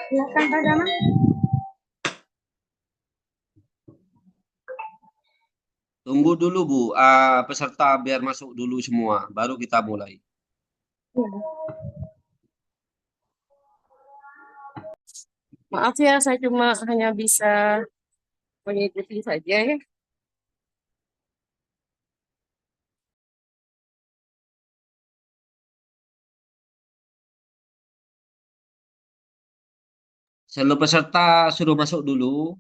Silakan Kak Gama. Tunggu dulu Bu, peserta biar masuk dulu semua, baru kita mulai. Maaf ya, saya cuma hanya bisa mengikuti saja ya. Seluruh peserta suruh masuk dulu.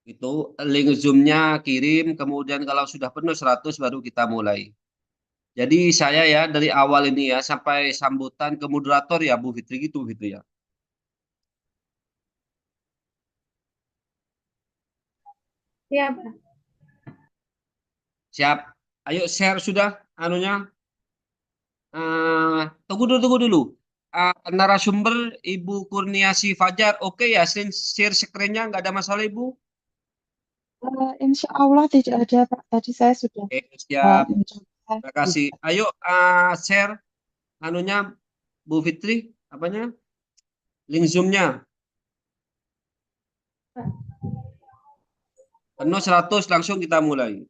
Itu link Zoom-nya kirim, kemudian kalau sudah penuh 100 baru kita mulai. Jadi saya ya dari awal ini ya sampai sambutan ke moderator ya Bu Fitri gitu ya. Siap. Siap. Ayo share sudah anunya. Tunggu dulu. Narasumber Ibu Kurniasi Fajar, oke ya, share screen-nya nggak ada masalah Ibu? Insya Allah tidak ada Pak. Tadi saya sudah Siap. mencoba. Terima kasih. Ayo share anunya Bu Fitri, apanya? Link Zoom-nya. Penuh 100 langsung kita mulai.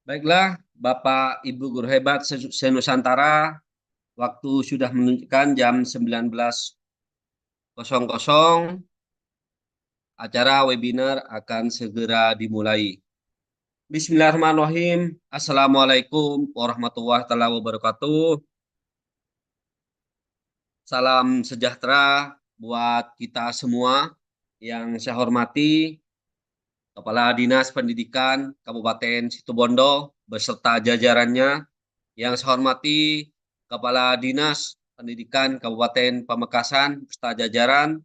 Baiklah, Bapak Ibu guru hebat se-Nusantara, waktu sudah menunjukkan jam 19.00. Acara webinar akan segera dimulai. Bismillahirrahmanirrahim. Assalamualaikum warahmatullahi wabarakatuh. Salam sejahtera buat kita semua. Yang saya hormati Kepala Dinas Pendidikan Kabupaten Situbondo beserta jajarannya. Yang saya hormati Kepala Dinas Pendidikan Kabupaten Pamekasan beserta jajaran.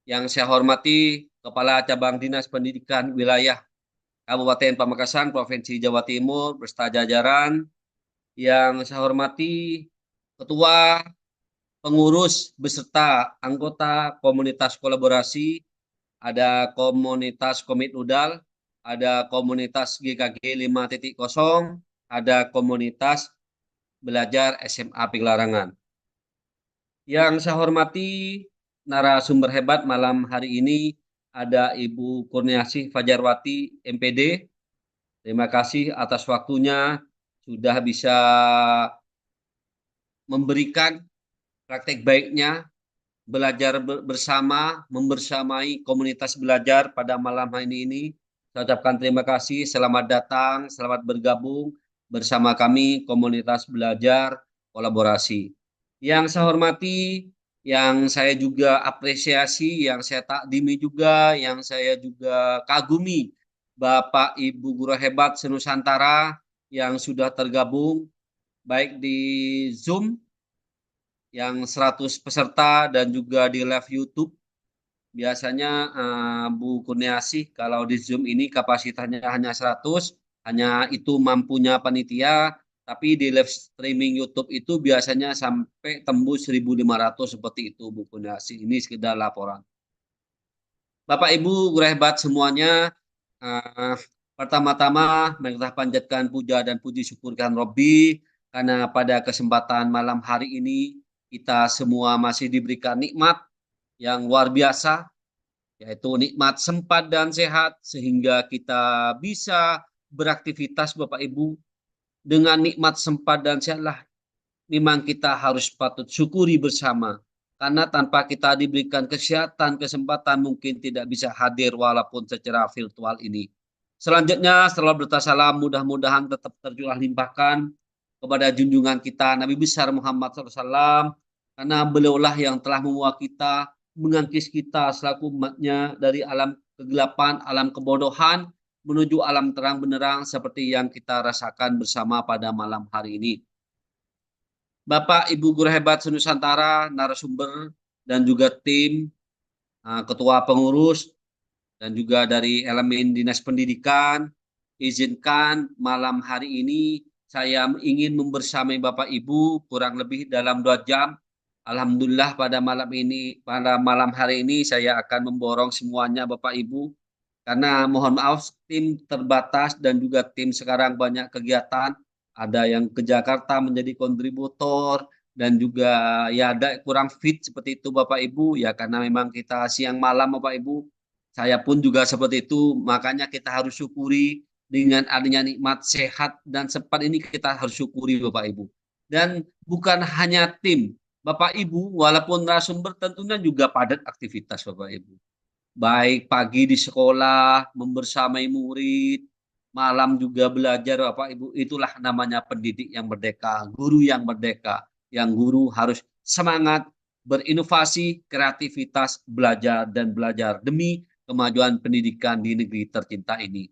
Yang saya hormati Kepala Cabang Dinas Pendidikan Wilayah Kabupaten Pamekasan Provinsi Jawa Timur beserta jajaran. Yang saya hormati Ketua, pengurus beserta anggota komunitas kolaborasi, ada komunitas Komit Udal, ada komunitas GKG 5.0, ada komunitas belajar SMA Pegelarangan. Yang saya hormati narasumber hebat malam hari ini ada Ibu Kurniasih Fajarwati, MPD. Terima kasih atas waktunya sudah bisa memberikan praktek baiknya belajar bersama, membersamai komunitas belajar pada malam hari ini. Saya ucapkan terima kasih, selamat datang, selamat bergabung bersama kami komunitas belajar kolaborasi. Yang saya hormati, yang saya juga apresiasi, yang saya takdimi juga, yang saya juga kagumi, Bapak Ibu guru hebat senusantara yang sudah tergabung baik di Zoom yang 100 peserta dan juga di live YouTube. Biasanya Bu Kurniasih kalau di Zoom ini kapasitasnya hanya 100, hanya itu mampunya panitia, tapi di live streaming YouTube itu biasanya sampai tembus 1.500 seperti itu Bu Kurniasih. Ini sekedar laporan. Bapak Ibu guru hebat semuanya, pertama-tama mari kita panjatkan puja dan puji syukurkan Robbi karena pada kesempatan malam hari ini kita semua masih diberikan nikmat yang luar biasa, yaitu nikmat sempat dan sehat sehingga kita bisa beraktivitas Bapak Ibu. Dengan nikmat sempat dan sehatlah memang kita harus patut syukuri bersama. Karena tanpa kita diberikan kesehatan, kesempatan mungkin tidak bisa hadir walaupun secara virtual ini. Selanjutnya setelah bertasalam mudah-mudahan tetap tercurah limpahkan kepada junjungan kita Nabi besar Muhammad SAW. Karena beliaulah yang telah membawa kita, mengangkis kita selaku umatnya dari alam kegelapan, alam kebodohan, menuju alam terang benderang seperti yang kita rasakan bersama pada malam hari ini. Bapak Ibu guru hebat senusantara, narasumber dan juga tim, ketua pengurus dan juga dari elemen dinas pendidikan, izinkan malam hari ini saya ingin membersamai Bapak Ibu kurang lebih dalam 2 jam. Alhamdulillah pada malam hari ini saya akan memborong semuanya Bapak Ibu karena mohon maaf tim terbatas dan juga tim sekarang banyak kegiatan. Ada yang ke Jakarta menjadi kontributor dan juga ya ada kurang fit seperti itu Bapak Ibu ya karena memang kita siang malam Bapak Ibu. Saya pun juga seperti itu, makanya kita harus syukuri dengan adanya nikmat sehat dan sempat ini kita harus syukuri Bapak Ibu. Dan bukan hanya tim, Bapak Ibu walaupun narasumber tentunya juga padat aktivitas Bapak Ibu. Baik pagi di sekolah, membersamai murid, malam juga belajar Bapak Ibu. Itulah namanya pendidik yang merdeka, guru yang merdeka. Yang guru harus semangat, berinovasi, kreativitas, belajar dan belajar demi kemajuan pendidikan di negeri tercinta ini.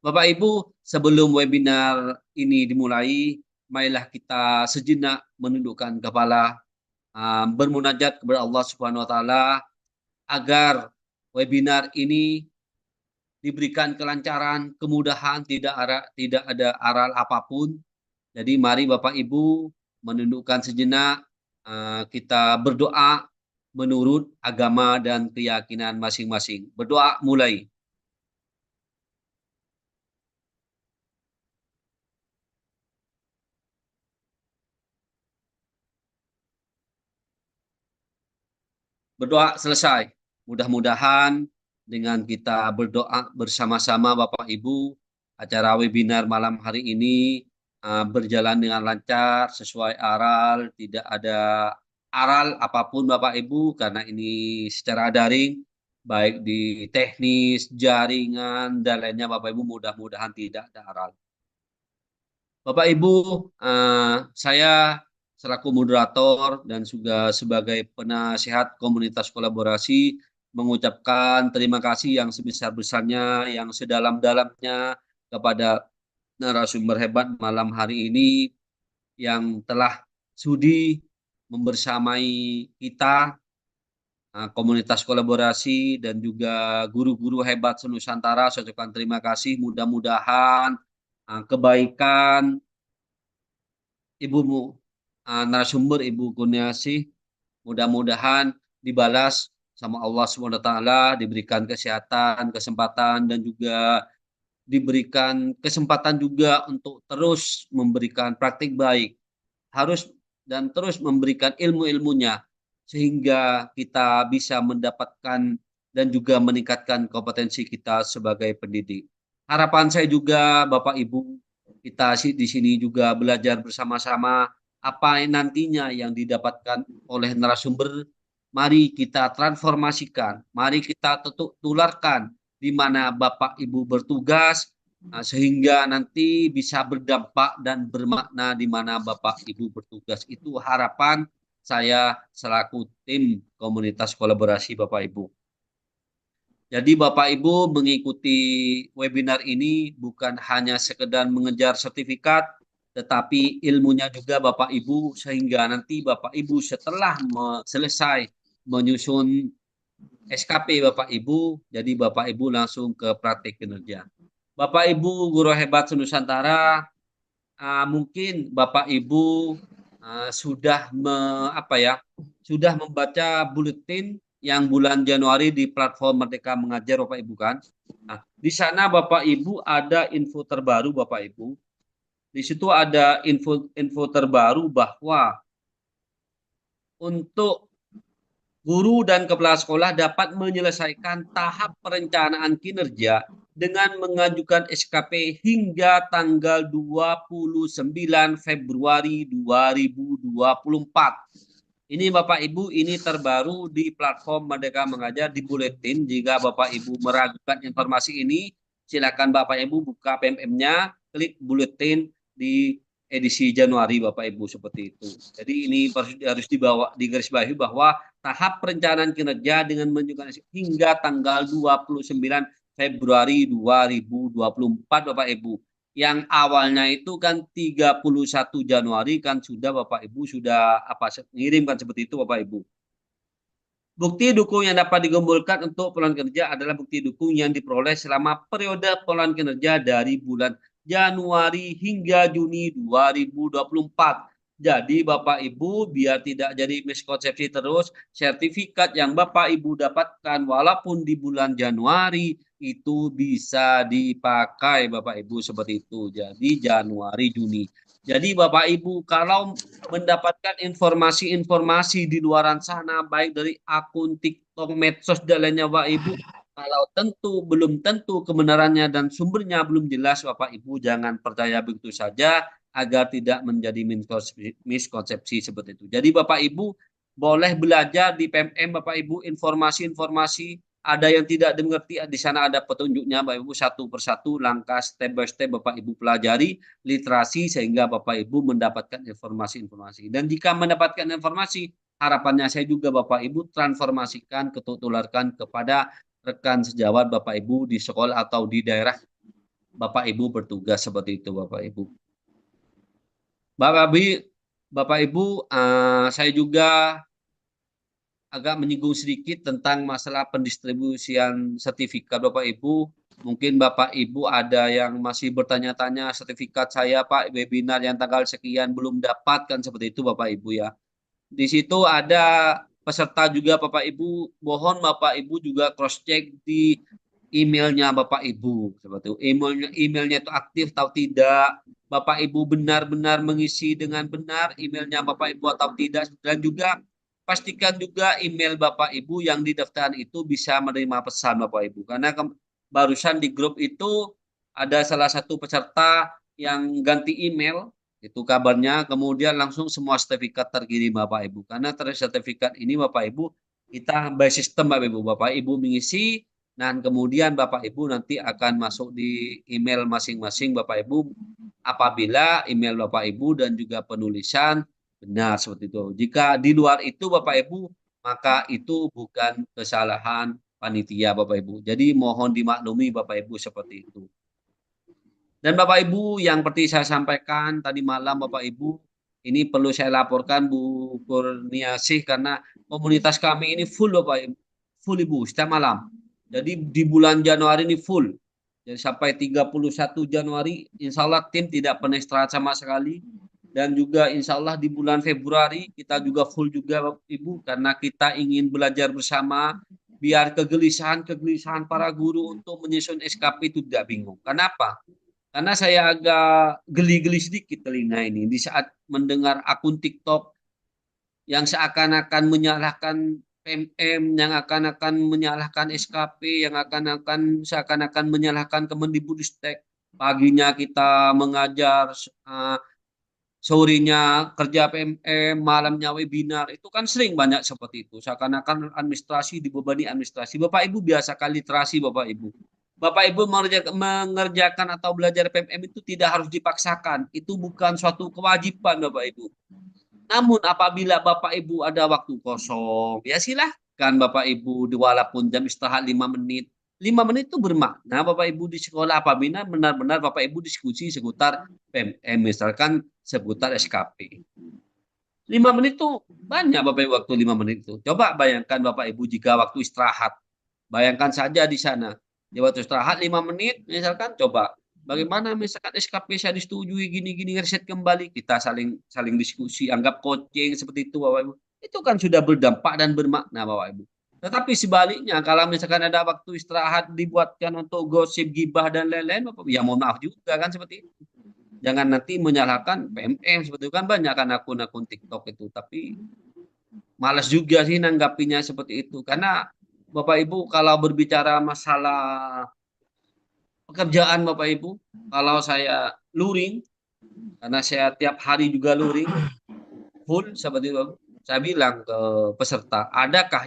Bapak Ibu, sebelum webinar ini dimulai, marilah kita sejenak menundukkan kepala, bermunajat kepada Allah Subhanahu wa taala agar webinar ini diberikan kelancaran, kemudahan, tidak ada aral apapun. Jadi mari Bapak Ibu menundukkan sejenak, kita berdoa menurut agama dan keyakinan masing-masing. Berdoa mulai. Berdoa selesai. Mudah-mudahan dengan kita berdoa bersama-sama Bapak Ibu, acara webinar malam hari ini berjalan dengan lancar, sesuai aral, tidak ada aral apapun Bapak Ibu, karena ini secara daring, baik di teknis, jaringan, dan lainnya Bapak Ibu mudah-mudahan tidak ada aral. Bapak Ibu, saya selaku moderator dan juga sebagai penasihat komunitas kolaborasi mengucapkan terima kasih yang sebesar-besarnya, yang sedalam-dalamnya kepada narasumber hebat malam hari ini yang telah sudi membersamai kita, komunitas kolaborasi dan juga guru-guru hebat senusantara. Saya ucapkan terima kasih, mudah-mudahan kebaikan Ibu narasumber Ibu Kurniasih mudah-mudahan dibalas sama Allah SWT, diberikan kesehatan, kesempatan dan juga diberikan kesempatan juga untuk terus memberikan praktik baik, harus dan terus memberikan ilmu-ilmunya sehingga kita bisa mendapatkan dan juga meningkatkan kompetensi kita sebagai pendidik. Harapan saya juga Bapak Ibu, kita di sini juga belajar bersama-sama apa nantinya yang didapatkan oleh narasumber mari kita transformasikan, mari kita tularkan di mana Bapak Ibu bertugas, sehingga nanti bisa berdampak dan bermakna di mana Bapak Ibu bertugas. Itu harapan saya selaku tim komunitas kolaborasi Bapak Ibu. Jadi Bapak Ibu mengikuti webinar ini bukan hanya sekedar mengejar sertifikat, tetapi ilmunya juga Bapak Ibu, sehingga nanti Bapak Ibu setelah selesai menyusun SKP Bapak Ibu, jadi Bapak Ibu langsung ke praktik kinerja. Bapak Ibu guru hebat Nusantara, mungkin Bapak Ibu sudah sudah membaca buletin yang bulan Januari di platform Merdeka Mengajar Bapak Ibu kan. Nah, di sana Bapak Ibu ada info terbaru Bapak Ibu. Di situ ada info terbaru bahwa untuk guru dan kepala sekolah dapat menyelesaikan tahap perencanaan kinerja dengan mengajukan SKP hingga tanggal 29 Februari 2024. Ini Bapak Ibu, ini terbaru di platform Merdeka Mengajar di buletin. Jika Bapak Ibu meragukan informasi ini, silakan Bapak Ibu buka PMM-nya, klik buletin di edisi Januari Bapak Ibu seperti itu. Jadi ini harus digarisbawahi bahwa tahap perencanaan kinerja dengan menunjukkan hingga tanggal 29 Februari 2024 Bapak Ibu. Yang awalnya itu kan 31 Januari kan sudah Bapak Ibu sudah mengirimkan seperti itu Bapak Ibu. Bukti dukung yang dapat dikumpulkan untuk pengolahan kinerja adalah bukti dukung yang diperoleh selama periode pengolahan kinerja dari bulan Januari hingga Juni 2024. Jadi Bapak Ibu biar tidak jadi miskonsepsi terus, sertifikat yang Bapak Ibu dapatkan walaupun di bulan Januari itu bisa dipakai Bapak Ibu seperti itu. Jadi Januari, Juni. Jadi Bapak Ibu kalau mendapatkan informasi-informasi di luaran sana baik dari akun TikTok, medsos dan lainnya Bapak Ibu, kalau belum tentu kebenarannya dan sumbernya belum jelas Bapak Ibu jangan percaya begitu saja agar tidak menjadi miskonsepsi seperti itu. Jadi Bapak Ibu boleh belajar di PMM Bapak Ibu informasi-informasi, ada yang tidak dimengerti di sana ada petunjuknya Bapak Ibu satu persatu langkah step by step Bapak Ibu pelajari literasi sehingga Bapak Ibu mendapatkan informasi-informasi. Dan jika mendapatkan informasi, harapannya saya juga Bapak Ibu transformasikan, tularkan kepada rekan sejawat Bapak Ibu di sekolah atau di daerah Bapak Ibu bertugas seperti itu Bapak Ibu. Bapak Ibu, saya juga agak menyinggung sedikit tentang masalah pendistribusian sertifikat Bapak Ibu. Mungkin Bapak Ibu ada yang masih bertanya-tanya sertifikat saya Pak webinar yang tanggal sekian belum dapatkan seperti itu Bapak Ibu ya. Di situ ada peserta juga Bapak Ibu, mohon Bapak Ibu juga cross check di emailnya Bapak Ibu seperti itu. Emailnya itu aktif atau tidak, Bapak Ibu benar-benar mengisi dengan benar emailnya Bapak Ibu atau tidak, dan juga pastikan juga email Bapak Ibu yang didaftarkan itu bisa menerima pesan Bapak Ibu. Karena barusan di grup itu ada salah satu peserta yang ganti email, itu kabarnya, kemudian langsung semua sertifikat terkirim Bapak Ibu. Karena sertifikat ini Bapak Ibu, kita by sistem Bapak Ibu. Bapak Ibu mengisi, dan kemudian Bapak Ibu nanti akan masuk di email masing-masing Bapak Ibu apabila email Bapak Ibu dan juga penulisan benar seperti itu. Jika di luar itu Bapak Ibu, maka itu bukan kesalahan panitia Bapak Ibu. Jadi mohon dimaklumi Bapak Ibu seperti itu. Dan Bapak Ibu yang seperti saya sampaikan tadi malam Bapak Ibu, ini perlu saya laporkan Bu Kurniasih karena komunitas kami ini full Bapak Ibu, full Ibu setiap malam. Jadi di bulan Januari ini full. Jadi sampai 31 Januari insya Allah tim tidak pernah istirahat sama sekali. Dan juga insya Allah di bulan Februari kita juga full juga Bapak Ibu karena kita ingin belajar bersama biar kegelisahan para guru untuk menyusun SKP itu tidak bingung. Kenapa? Karena saya agak geli-geli sedikit telinga ini di saat mendengar akun TikTok yang seakan-akan menyalahkan PMM, yang akan menyalahkan SKP, yang seakan-akan menyalahkan Kemendikbudristek. Paginya kita mengajar sorenya kerja PMM, malamnya webinar, itu kan sering banyak seperti itu. Seakan-akan administrasi dibebani administrasi. Bapak Ibu biasakan literasi Bapak Ibu. Bapak Ibu mengerjakan atau belajar PMM itu tidak harus dipaksakan. Itu bukan suatu kewajiban Bapak Ibu. Namun apabila Bapak Ibu ada waktu kosong, ya silahkan Bapak Ibu, walaupun jam istirahat 5 menit. 5 menit itu bermakna Bapak Ibu di sekolah apabila benar-benar Bapak Ibu diskusi seputar PMM, misalkan seputar SKP. 5 menit itu banyak Bapak Ibu waktu 5 menit itu. Coba bayangkan Bapak Ibu jika waktu istirahat. Bayangkan saja di sana. Di waktu istirahat 5 menit misalkan coba bagaimana misalkan SKP saya disetujui gini-gini riset kembali, kita saling diskusi, anggap coaching seperti itu Bapak Ibu. Itu kan sudah berdampak dan bermakna Bapak Ibu. Tetapi sebaliknya kalau misalkan ada waktu istirahat dibuatkan untuk gosip, gibah dan lain-lain Bapak, ya mohon maaf juga kan seperti itu. Jangan nanti menyalahkan PMM seperti itu, kan banyak kan akun-akun TikTok itu, tapi malas juga sih nanggapinya seperti itu. Karena Bapak Ibu kalau berbicara masalah pekerjaan Bapak Ibu, kalau saya luring, karena saya tiap hari juga luring, full seperti itu, saya bilang ke peserta, adakah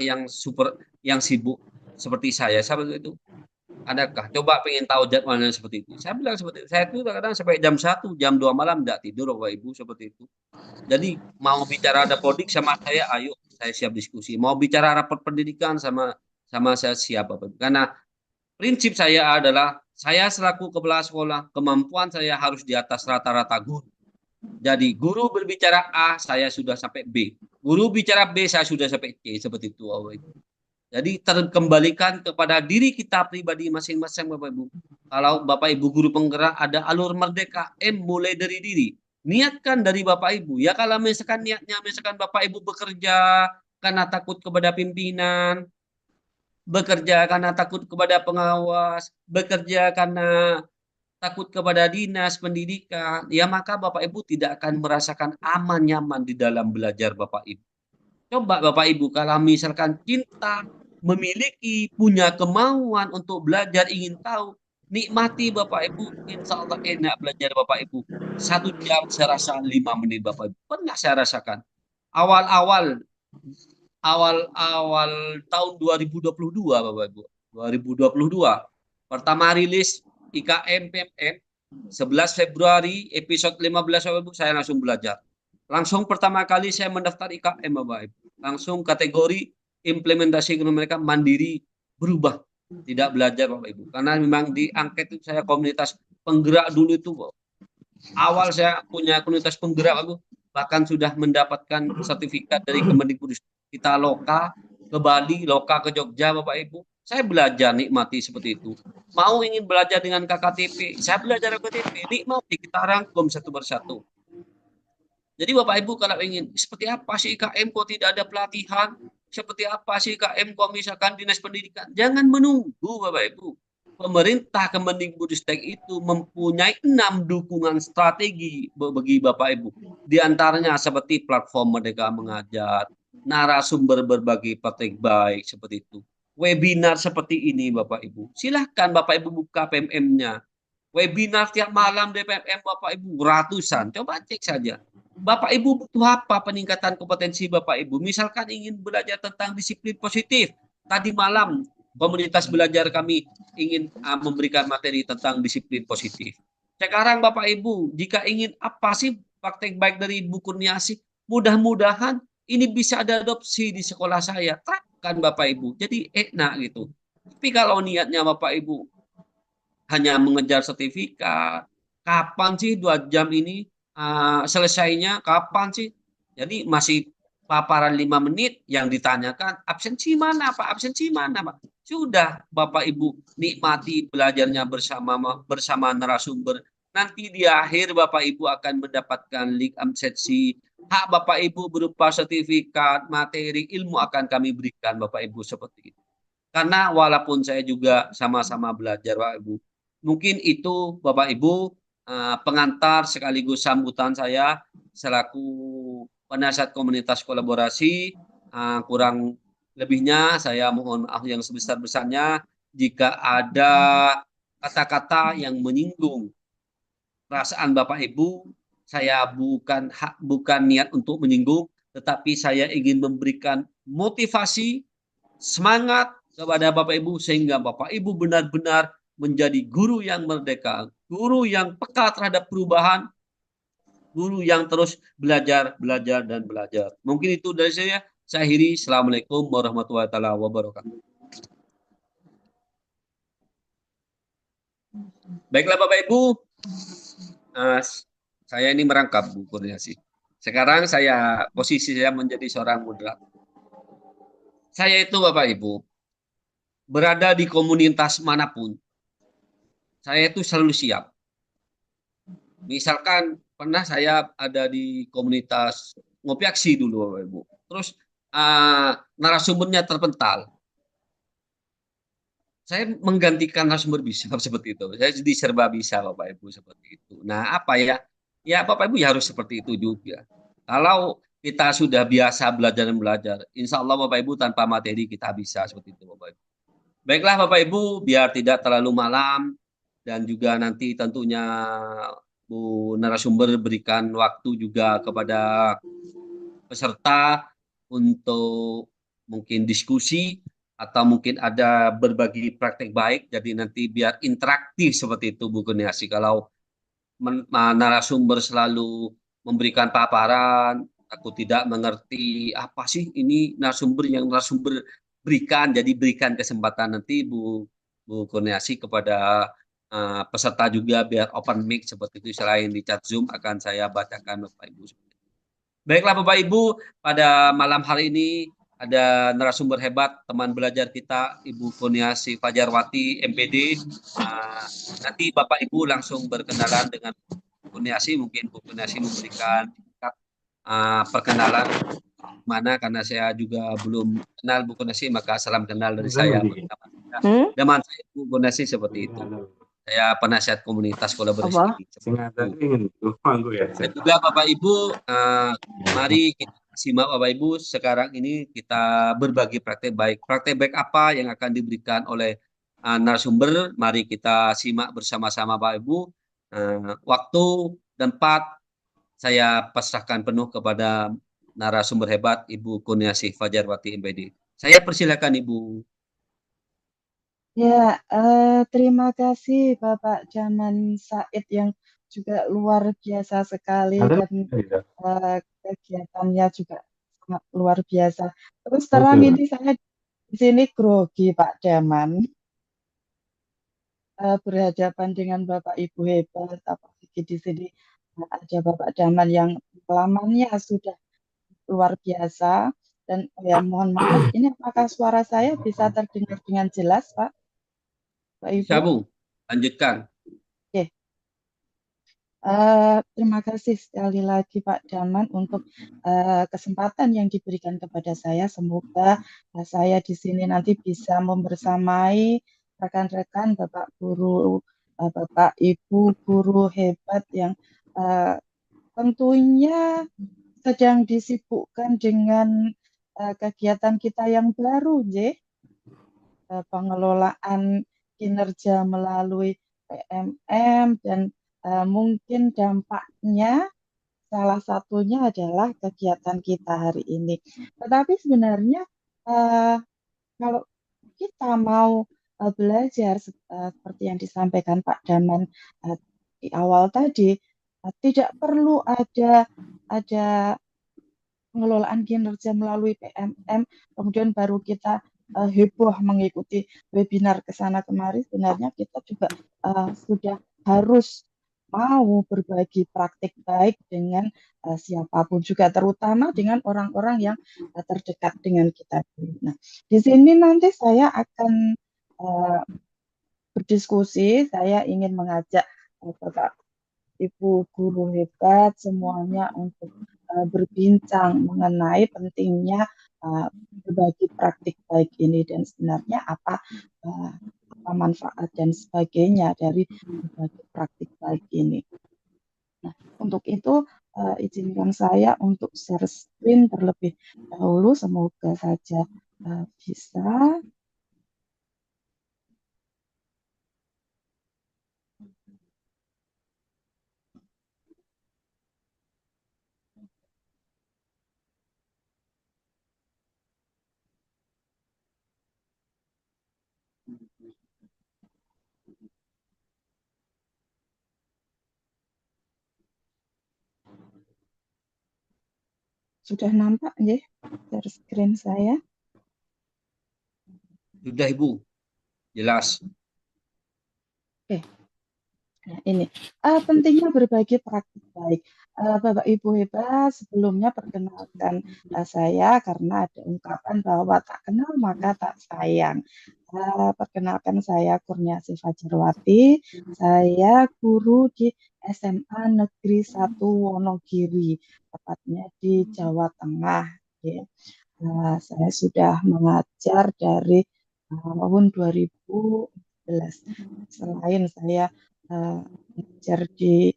yang sibuk seperti saya seperti itu? Adakah? Coba pengen tahu jadwalnya seperti itu. Saya bilang seperti itu. Saya itu kadang sampai jam 1, jam 2 malam tidak tidur Bapak Ibu seperti itu. Jadi mau bicara ada podik sama saya, ayo saya siap diskusi. Mau bicara rapat pendidikan sama saya siap Bapak Ibu. Karena prinsip saya adalah saya selaku kepala sekolah, kemampuan saya harus di atas rata-rata guru. Jadi guru berbicara A, saya sudah sampai B. Guru bicara B, saya sudah sampai C. Seperti itu Bapak Ibu. Jadi terkembalikan kepada diri kita pribadi masing-masing Bapak Ibu. Kalau Bapak Ibu guru penggerak ada alur merdeka M mulai dari diri. Niatkan dari Bapak Ibu. Ya kalau misalkan niatnya misalkan Bapak Ibu bekerja karena takut kepada pimpinan, bekerja karena takut kepada pengawas, bekerja karena takut kepada dinas pendidikan, ya maka Bapak Ibu tidak akan merasakan aman nyaman di dalam belajar Bapak Ibu. Coba Bapak Ibu kalau misalkan cinta, memiliki, punya kemauan untuk belajar, ingin tahu, nikmati Bapak Ibu, insya Allah enak belajar Bapak Ibu. 1 jam saya rasa 5 menit Bapak Ibu. Pernah saya rasakan. Awal-awal awal-awal tahun 2022 Bapak Ibu. 2022. Pertama rilis IKM PMM 11 Februari episode 15 Bapak Ibu, saya langsung belajar. Langsung pertama kali saya mendaftar IKM Bapak Ibu. Langsung kategori implementasi ekonomi mereka mandiri berubah. Tidak belajar Bapak Ibu. Karena memang di angket itu saya komunitas penggerak dulu itu. Awal saya punya komunitas penggerak Bapak Ibu. Bahkan sudah mendapatkan sertifikat dari Kemendikbud. Kita loka ke Bali, loka ke Jogja Bapak Ibu. Saya belajar nikmati seperti itu. Mau ingin belajar dengan KKTP, saya belajar KKTP, nikmati kita rangkum satu persatu. Jadi Bapak Ibu kalau ingin, seperti apa sih IKM kok tidak ada pelatihan? Seperti apa sih IKM kok misalkan dinas pendidikan? Jangan menunggu Bapak Ibu. Pemerintah Kemendikbudristek itu mempunyai 6 dukungan strategi bagi Bapak Ibu. Di antaranya seperti platform Merdeka Mengajar, narasumber berbagi praktik baik seperti itu. Webinar seperti ini Bapak Ibu. Silahkan Bapak Ibu buka PMM-nya. Webinar tiap malam di PMM Bapak Ibu ratusan. Coba cek saja. Bapak Ibu butuh apa peningkatan kompetensi Bapak Ibu? Misalkan ingin belajar tentang disiplin positif. Tadi malam komunitas belajar kami ingin memberikan materi tentang disiplin positif. Sekarang Bapak Ibu, jika ingin apa sih praktek baik dari Bu Kurniasih, mudah-mudahan ini bisa diadopsi di sekolah saya. Terapkan Bapak Ibu. Jadi enak gitu. Tapi kalau niatnya Bapak Ibu hanya mengejar sertifikat, kapan sih 2 jam ini selesainya, kapan sih? Jadi masih paparan 5 menit yang ditanyakan absensi mana Pak, absensi mana Pak. Sudah Bapak Ibu nikmati belajarnya bersama narasumber. Nanti di akhir Bapak Ibu akan mendapatkan link absensi. Hak Bapak Ibu berupa sertifikat, materi, ilmu akan kami berikan Bapak Ibu seperti itu. Karena walaupun saya juga sama-sama belajar Bapak Ibu, mungkin itu Bapak Ibu pengantar sekaligus sambutan saya selaku penasihat komunitas kolaborasi. Kurang lebihnya saya mohon maaf yang sebesar-besarnya jika ada kata-kata yang menyinggung perasaan Bapak Ibu. saya bukan niat untuk menyinggung, tetapi saya ingin memberikan motivasi, semangat kepada Bapak Ibu sehingga Bapak Ibu benar-benar menjadi guru yang merdeka, guru yang peka terhadap perubahan, guru yang terus belajar, belajar, dan belajar. Mungkin itu dari saya. Saya akhiri. Assalamualaikum warahmatullahi wabarakatuh. Baiklah Bapak Ibu, saya ini merangkap Bu Kurniasi. Sekarang posisi saya menjadi seorang moderator. Saya itu Bapak Ibu, berada di komunitas manapun, saya itu selalu siap. Misalkan pernah saya ada di komunitas ngopi aksi dulu Bapak Ibu. Terus narasumbernya terpental. Saya menggantikan narasumber bisa seperti itu. Saya jadi serba bisa Bapak Ibu seperti itu. Nah, apa ya? Ya Bapak Ibu ya harus seperti itu juga. Kalau kita sudah biasa belajar dan belajar, insya Allah Bapak Ibu tanpa materi kita bisa seperti itu Bapak Ibu. Baiklah Bapak Ibu, biar tidak terlalu malam dan juga nanti tentunya Bu narasumber berikan waktu juga kepada peserta untuk mungkin diskusi atau mungkin ada berbagi praktek baik, jadi nanti biar interaktif seperti itu Bu Kurniasi. Kalau narasumber selalu memberikan paparan, aku tidak mengerti apa sih ini narasumber berikan, jadi berikan kesempatan nanti Bu Kurniasi kepada peserta juga biar open mic seperti itu. Selain di chat Zoom akan saya bacakan Bapak Ibu. Baiklah Bapak Ibu, pada malam hari ini ada narasumber hebat, teman belajar kita, Ibu Kurniasi Fajarwati, MPD. Nanti Bapak Ibu langsung berkenalan dengan Kurniasi, mungkin Bu Kurniasi memberikan perkenalan mana karena saya juga belum kenal Bu Kurniasi, maka salam kenal dari saya. Teman saya Bu Kurniasi seperti itu. Saya penasihat komunitas kolaborasi. Dan juga Bapak Ibu, mari kita simak Bapak Ibu, sekarang ini kita berbagi praktek baik. Praktek baik apa yang akan diberikan oleh narasumber? Mari kita simak bersama-sama Bapak Ibu. Waktu dan tempat saya pasrahkan penuh kepada narasumber hebat Ibu Kurniasi Fajarwati MPD. Saya persilakan Ibu. Ya, terima kasih Bapak Jaman Said yang juga luar biasa sekali dan kegiatannya juga sangat luar biasa. Terus terang ini saya di sini grogi Pak Jaman, berhadapan dengan Bapak Ibu hebat, apalagi di sini ada Bapak Jaman yang pengalamannya sudah luar biasa. Dan ya mohon maaf, ini apakah suara saya bisa terdengar dengan jelas, Pak Bisa Ibu? Bu, lanjutkan. Oke. Terima kasih sekali lagi Pak Daman untuk kesempatan yang diberikan kepada saya. Semoga saya di sini nanti bisa membersamai rekan-rekan Bapak guru, Bapak Ibu guru hebat yang tentunya sedang disibukkan dengan kegiatan kita yang baru, pengelolaan kinerja melalui PMM dan mungkin dampaknya salah satunya adalah kegiatan kita hari ini. Tetapi sebenarnya eh, kalau kita mau belajar seperti yang disampaikan Pak Daman di awal tadi, tidak perlu ada pengelolaan kinerja melalui PMM, kemudian baru kita heboh mengikuti webinar ke sana kemari. Sebenarnya kita juga sudah harus mau berbagi praktik baik dengan siapapun juga, terutama dengan orang-orang yang terdekat dengan kita. Nah, di sini nanti saya akan berdiskusi. Saya ingin mengajak Bapak Ibu guru hebat semuanya untuk berbincang mengenai pentingnya berbagi praktik baik ini dan sebenarnya apa manfaat dan sebagainya dari berbagi praktik baik ini. Nah, untuk itu izinkan saya untuk share screen terlebih dahulu, semoga saja bisa. Sudah nampak nggih dari screen saya? Sudah Ibu, jelas. Oke. Nah, ini pentingnya berbagi praktik baik. Bapak Ibu hebat, sebelumnya perkenalkan saya karena ada ungkapan bahwa tak kenal maka tak sayang. Perkenalkan saya Kurniasih Fajarwati, saya guru di SMA Negeri 1 Wonogiri, tepatnya di Jawa Tengah. Ya. Saya sudah mengajar dari tahun 2011. Selain saya mengajar di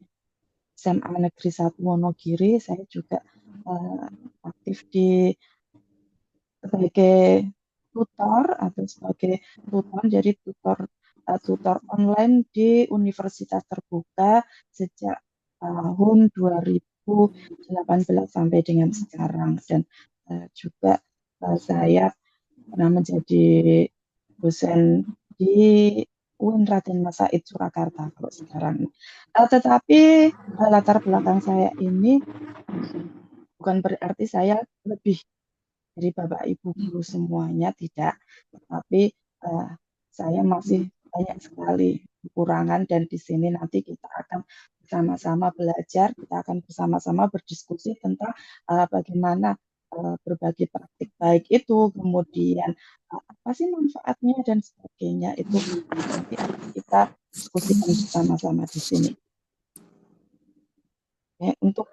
SMA Negeri 1 Wonogiri, saya juga aktif sebagai tutor atau sebagai tutor, jadi tutor online di Universitas Terbuka sejak tahun 2018 sampai dengan sekarang, dan juga saya pernah menjadi dosen di UIN Raden Mas Said Surakarta kalau sekarang. Tetapi latar belakang saya ini bukan berarti saya lebih dari Bapak Ibu guru semuanya, tidak. Tetapi saya masih banyak sekali kekurangan, dan di sini nanti kita akan bersama-sama belajar, kita akan bersama-sama berdiskusi tentang bagaimana berbagi praktik baik itu, kemudian apa sih manfaatnya dan sebagainya, itu nanti akan kita diskusikan bersama-sama di sini. Ya, untuk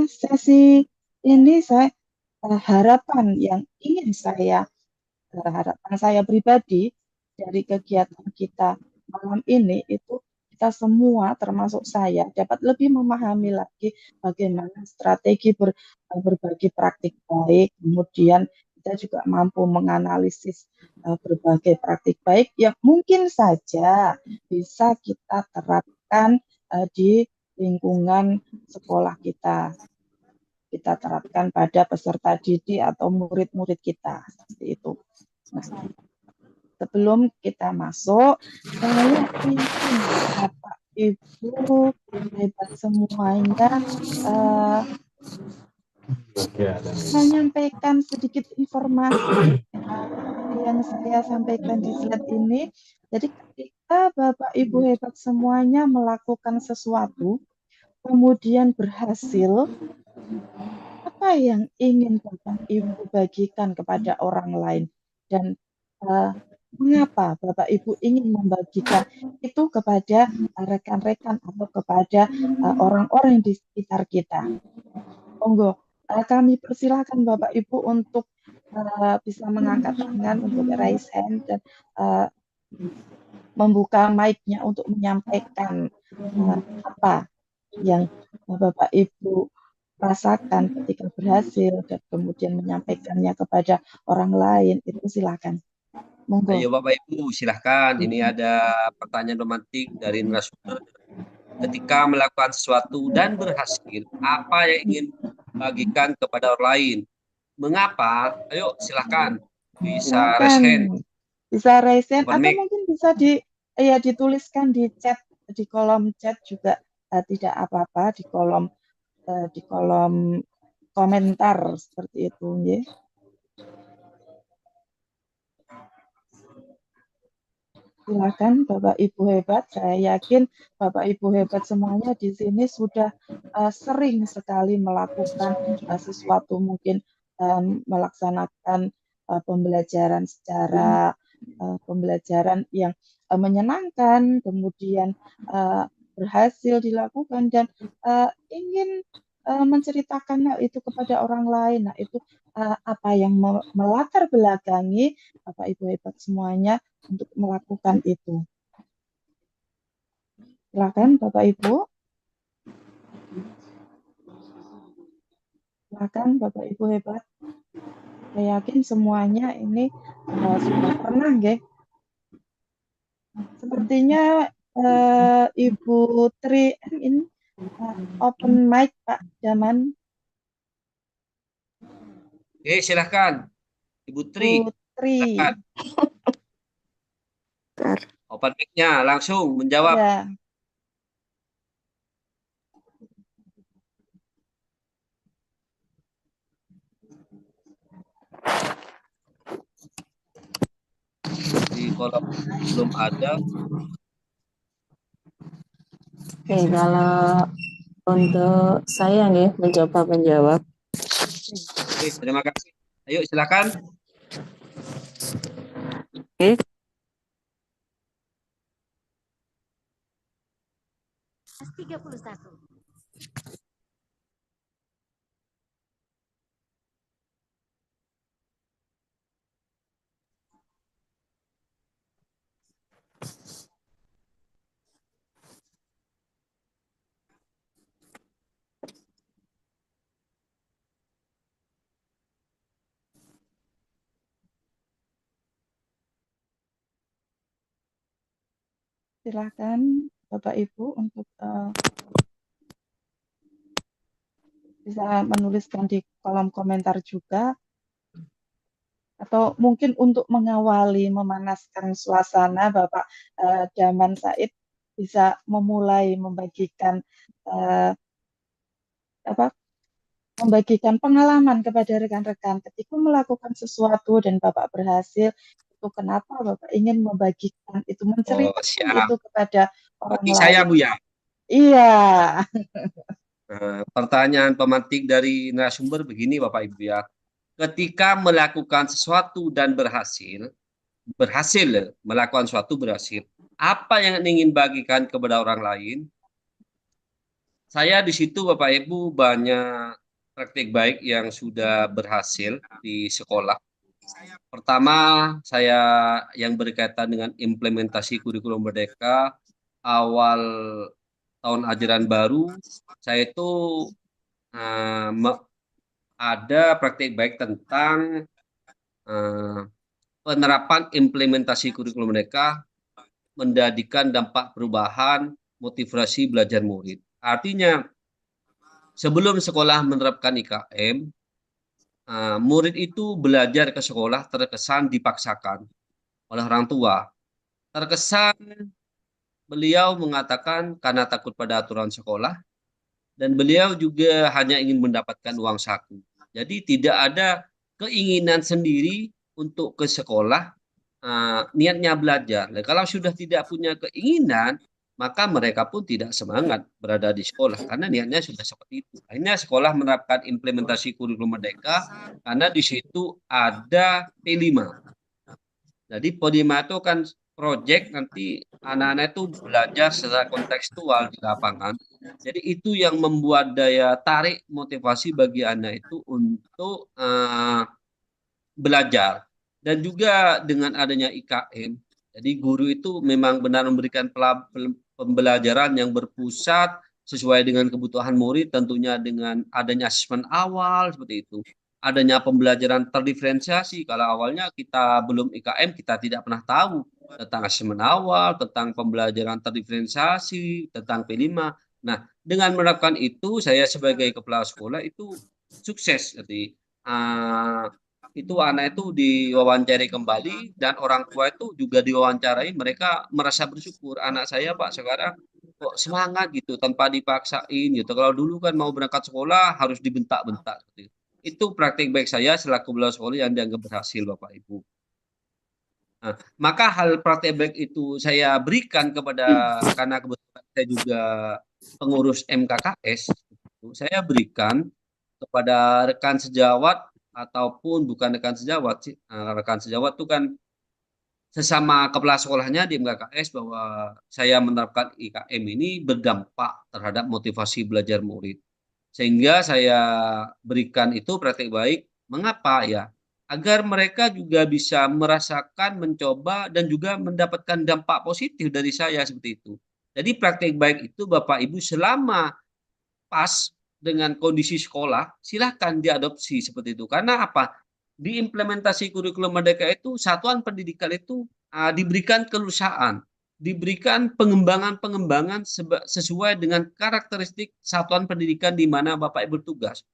sesi ini saya harapan yang ingin harapan saya pribadi dari kegiatan kita malam ini itu kita semua termasuk saya dapat lebih memahami lagi bagaimana strategi berbagi praktik baik, kemudian kita juga mampu menganalisis berbagai praktik baik yang mungkin saja bisa kita terapkan di lingkungan sekolah kita. Kita terapkan pada peserta didik atau murid-murid kita, seperti itu. Nah, sebelum kita masuk, saya ingin Bapak Ibu hebat semuanya menyampaikan sedikit informasi yang saya sampaikan di slide ini. Jadi ketika Bapak Ibu hebat semuanya melakukan sesuatu, kemudian berhasil, apa yang ingin Bapak Ibu bagikan kepada orang lain, dan mengapa Bapak Ibu ingin membagikan itu kepada rekan-rekan atau kepada orang-orang di sekitar kita. Monggo, kami persilahkan Bapak Ibu untuk bisa mengangkat tangan, untuk raise hand, dan membuka mic-nya untuk menyampaikan apa yang Bapak Ibu rasakan ketika berhasil dan kemudian menyampaikannya kepada orang lain. Itu silakan. Monggo. Ayo Bapak Ibu, silahkan. Ini ada pertanyaan romantik dari narasumber. Ketika melakukan sesuatu dan berhasil, apa yang ingin bagikan kepada orang lain? Mengapa? Ayo silahkan. Bisa raise Silakan. hand. Bisa raise hand Open atau mic. mungkin bisa dituliskan di chat, di kolom chat juga tidak apa-apa, di kolom komentar seperti itu, ya. Silakan Bapak Ibu hebat. Saya yakin Bapak Ibu hebat semuanya di sini sudah sering sekali melakukan sesuatu, mungkin melaksanakan pembelajaran secara pembelajaran yang menyenangkan, kemudian berhasil dilakukan, dan ingin menceritakan hal itu kepada orang lain. Nah, itu apa yang melatar belakangi Bapak Ibu hebat semuanya untuk melakukan itu. Silakan Bapak Ibu. Silakan Bapak Ibu hebat. Saya yakin semuanya ini sudah pernah, nggih. Sepertinya Ibu Tri ini open mic, Pak Daman. Silahkan. Ibu Tri. Ibu Tri. Silakan. Open mic-nya langsung menjawab. Ya. sekolah belum ada. Oke, kalau untuk saya nih mencoba menjawab. Oke, terima kasih. Ayo silakan. Oke, S31. Silakan Bapak Ibu untuk bisa menuliskan di kolom komentar juga, atau mungkin untuk mengawali memanaskan suasana, Bapak Daman Said bisa memulai membagikan eh, apa membagikan pengalaman kepada rekan-rekan ketika melakukan sesuatu dan Bapak berhasil. Itu kenapa Bapak ingin membagikan itu, Oh, menceritakan siap. itu kepada orang Bagi saya, lain. Bu ya. Iya. Pertanyaan pemantik dari narasumber begini, Bapak Ibu ya. Ketika melakukan sesuatu dan berhasil melakukan sesuatu berhasil, apa yang ingin bagikan kepada orang lain? Saya di situ Bapak Ibu banyak praktik baik yang sudah berhasil di sekolah. Pertama, saya yang berkaitan dengan implementasi kurikulum Merdeka awal tahun ajaran baru, saya itu ada praktik baik tentang penerapan implementasi kurikulum Merdeka menjadikan dampak perubahan motivasi belajar murid. Artinya, sebelum sekolah menerapkan IKM, murid itu belajar ke sekolah terkesan dipaksakan oleh orang tua. Terkesan beliau mengatakan karena takut pada aturan sekolah, dan beliau juga hanya ingin mendapatkan uang saku. Jadi tidak ada keinginan sendiri untuk ke sekolah, niatnya belajar. Nah, kalau sudah tidak punya keinginan, maka mereka pun tidak semangat berada di sekolah karena niatnya sudah seperti itu. Akhirnya sekolah menerapkan implementasi kurikulum Merdeka karena di situ ada P5. Jadi P5 itu kan proyek, nanti anak-anak itu belajar secara kontekstual di lapangan. Jadi itu yang membuat daya tarik motivasi bagi anak itu untuk belajar. Dan juga dengan adanya IKM, jadi guru itu memang benar memberikan pembelajaran yang berpusat sesuai dengan kebutuhan murid, tentunya dengan adanya asesmen awal seperti itu. Adanya pembelajaran terdiferensiasi, kalau awalnya kita belum IKM, kita tidak pernah tahu tentang asesmen awal, tentang pembelajaran terdiferensiasi, tentang P5. Nah, dengan menerapkan itu, saya sebagai kepala sekolah itu sukses. Jadi, itu anak itu diwawancari kembali dan orang tua itu juga diwawancarai, mereka merasa bersyukur anak saya Pak sekarang kok semangat gitu tanpa dipaksain gitu. Kalau dulu kan mau berangkat sekolah harus dibentak-bentak gitu. Itu praktik baik saya selaku kepala sekolah yang dianggap berhasil Bapak Ibu. Nah, maka hal praktik baik itu saya berikan kepada, karena kebetulan saya juga pengurus MKKS, saya berikan kepada rekan sejawat ataupun bukan rekan sejawat sih. Rekan sejawat itu kan sesama kepala sekolahnya di MKKS, bahwa saya menerapkan IKM ini berdampak terhadap motivasi belajar murid. Sehingga saya berikan itu praktik baik. Mengapa ya? Agar mereka juga bisa merasakan, mencoba, dan juga mendapatkan dampak positif dari saya seperti itu. Jadi praktik baik itu Bapak Ibu selama pas dengan kondisi sekolah, silahkan diadopsi seperti itu. Karena apa? Di implementasi kurikulum Merdeka itu, satuan pendidikan itu diberikan kelulusan, diberikan pengembangan-pengembangan sesuai dengan karakteristik satuan pendidikan di mana Bapak Ibu bertugas.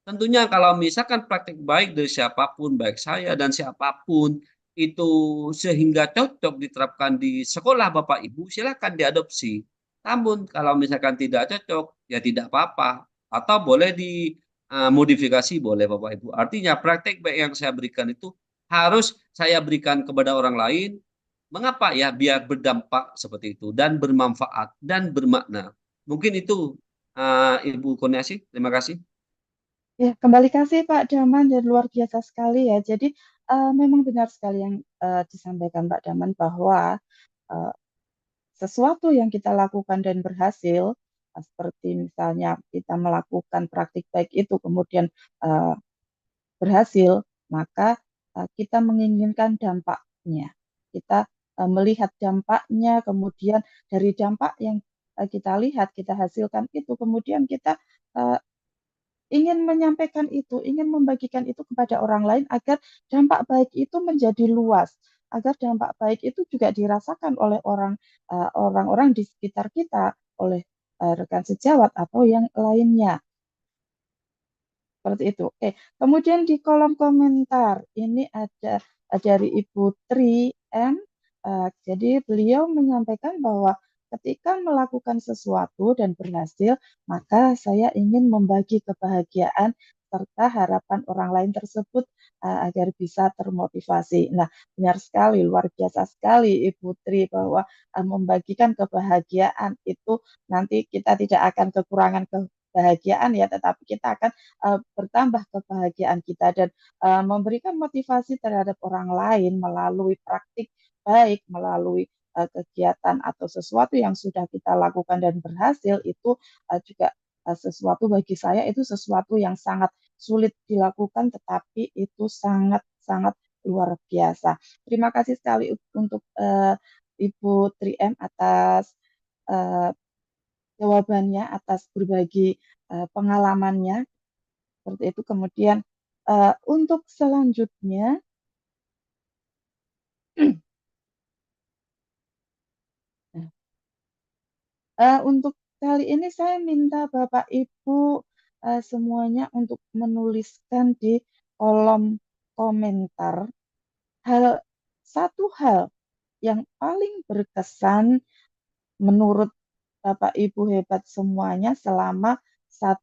Tentunya kalau misalkan praktik baik dari siapapun, baik saya dan siapapun, itu sehingga cocok diterapkan di sekolah Bapak Ibu, silakan diadopsi. Namun kalau misalkan tidak cocok, ya tidak apa-apa. Atau boleh dimodifikasi, boleh Bapak Ibu. Artinya praktek baik yang saya berikan itu harus saya berikan kepada orang lain, Mengapa ya? Biar berdampak seperti itu dan bermanfaat dan bermakna. Mungkin itu, Ibu Kurniasih. Terima kasih. Ya, kembali kasih Pak Daman dan luar biasa sekali ya. Jadi memang benar sekali yang disampaikan Pak Daman bahwa eh, sesuatu yang kita lakukan dan berhasil, seperti misalnya kita melakukan praktik baik itu kemudian eh, berhasil, maka kita menginginkan dampaknya. Kita melihat dampaknya, kemudian dari dampak yang kita lihat, kita hasilkan itu, kemudian kita eh, ingin menyampaikan itu, ingin membagikan itu kepada orang lain agar dampak baik itu menjadi luas, agar dampak baik itu juga dirasakan oleh orang-orang di sekitar kita, oleh rekan sejawat atau yang lainnya. Seperti itu. Oke, kemudian di kolom komentar ini ada dari Ibu Tri M. Jadi beliau menyampaikan bahwa ketika melakukan sesuatu dan berhasil, maka saya ingin membagi kebahagiaan serta harapan orang lain tersebut agar bisa termotivasi. Nah, benar sekali, luar biasa sekali Ibu Tri bahwa membagikan kebahagiaan itu nanti kita tidak akan kekurangan kebahagiaan ya, tetapi kita akan bertambah kebahagiaan kita dan memberikan motivasi terhadap orang lain melalui praktik baik, melalui kegiatan atau sesuatu yang sudah kita lakukan dan berhasil itu juga sesuatu bagi saya itu sesuatu yang sangat sulit dilakukan tetapi itu sangat-sangat luar biasa. Terima kasih sekali untuk Ibu 3M atas uh, jawabannya, atas berbagi pengalamannya seperti itu. Kemudian untuk selanjutnya untuk kali ini saya minta Bapak Ibu semuanya untuk menuliskan di kolom komentar satu hal yang paling berkesan menurut Bapak Ibu hebat semuanya selama 1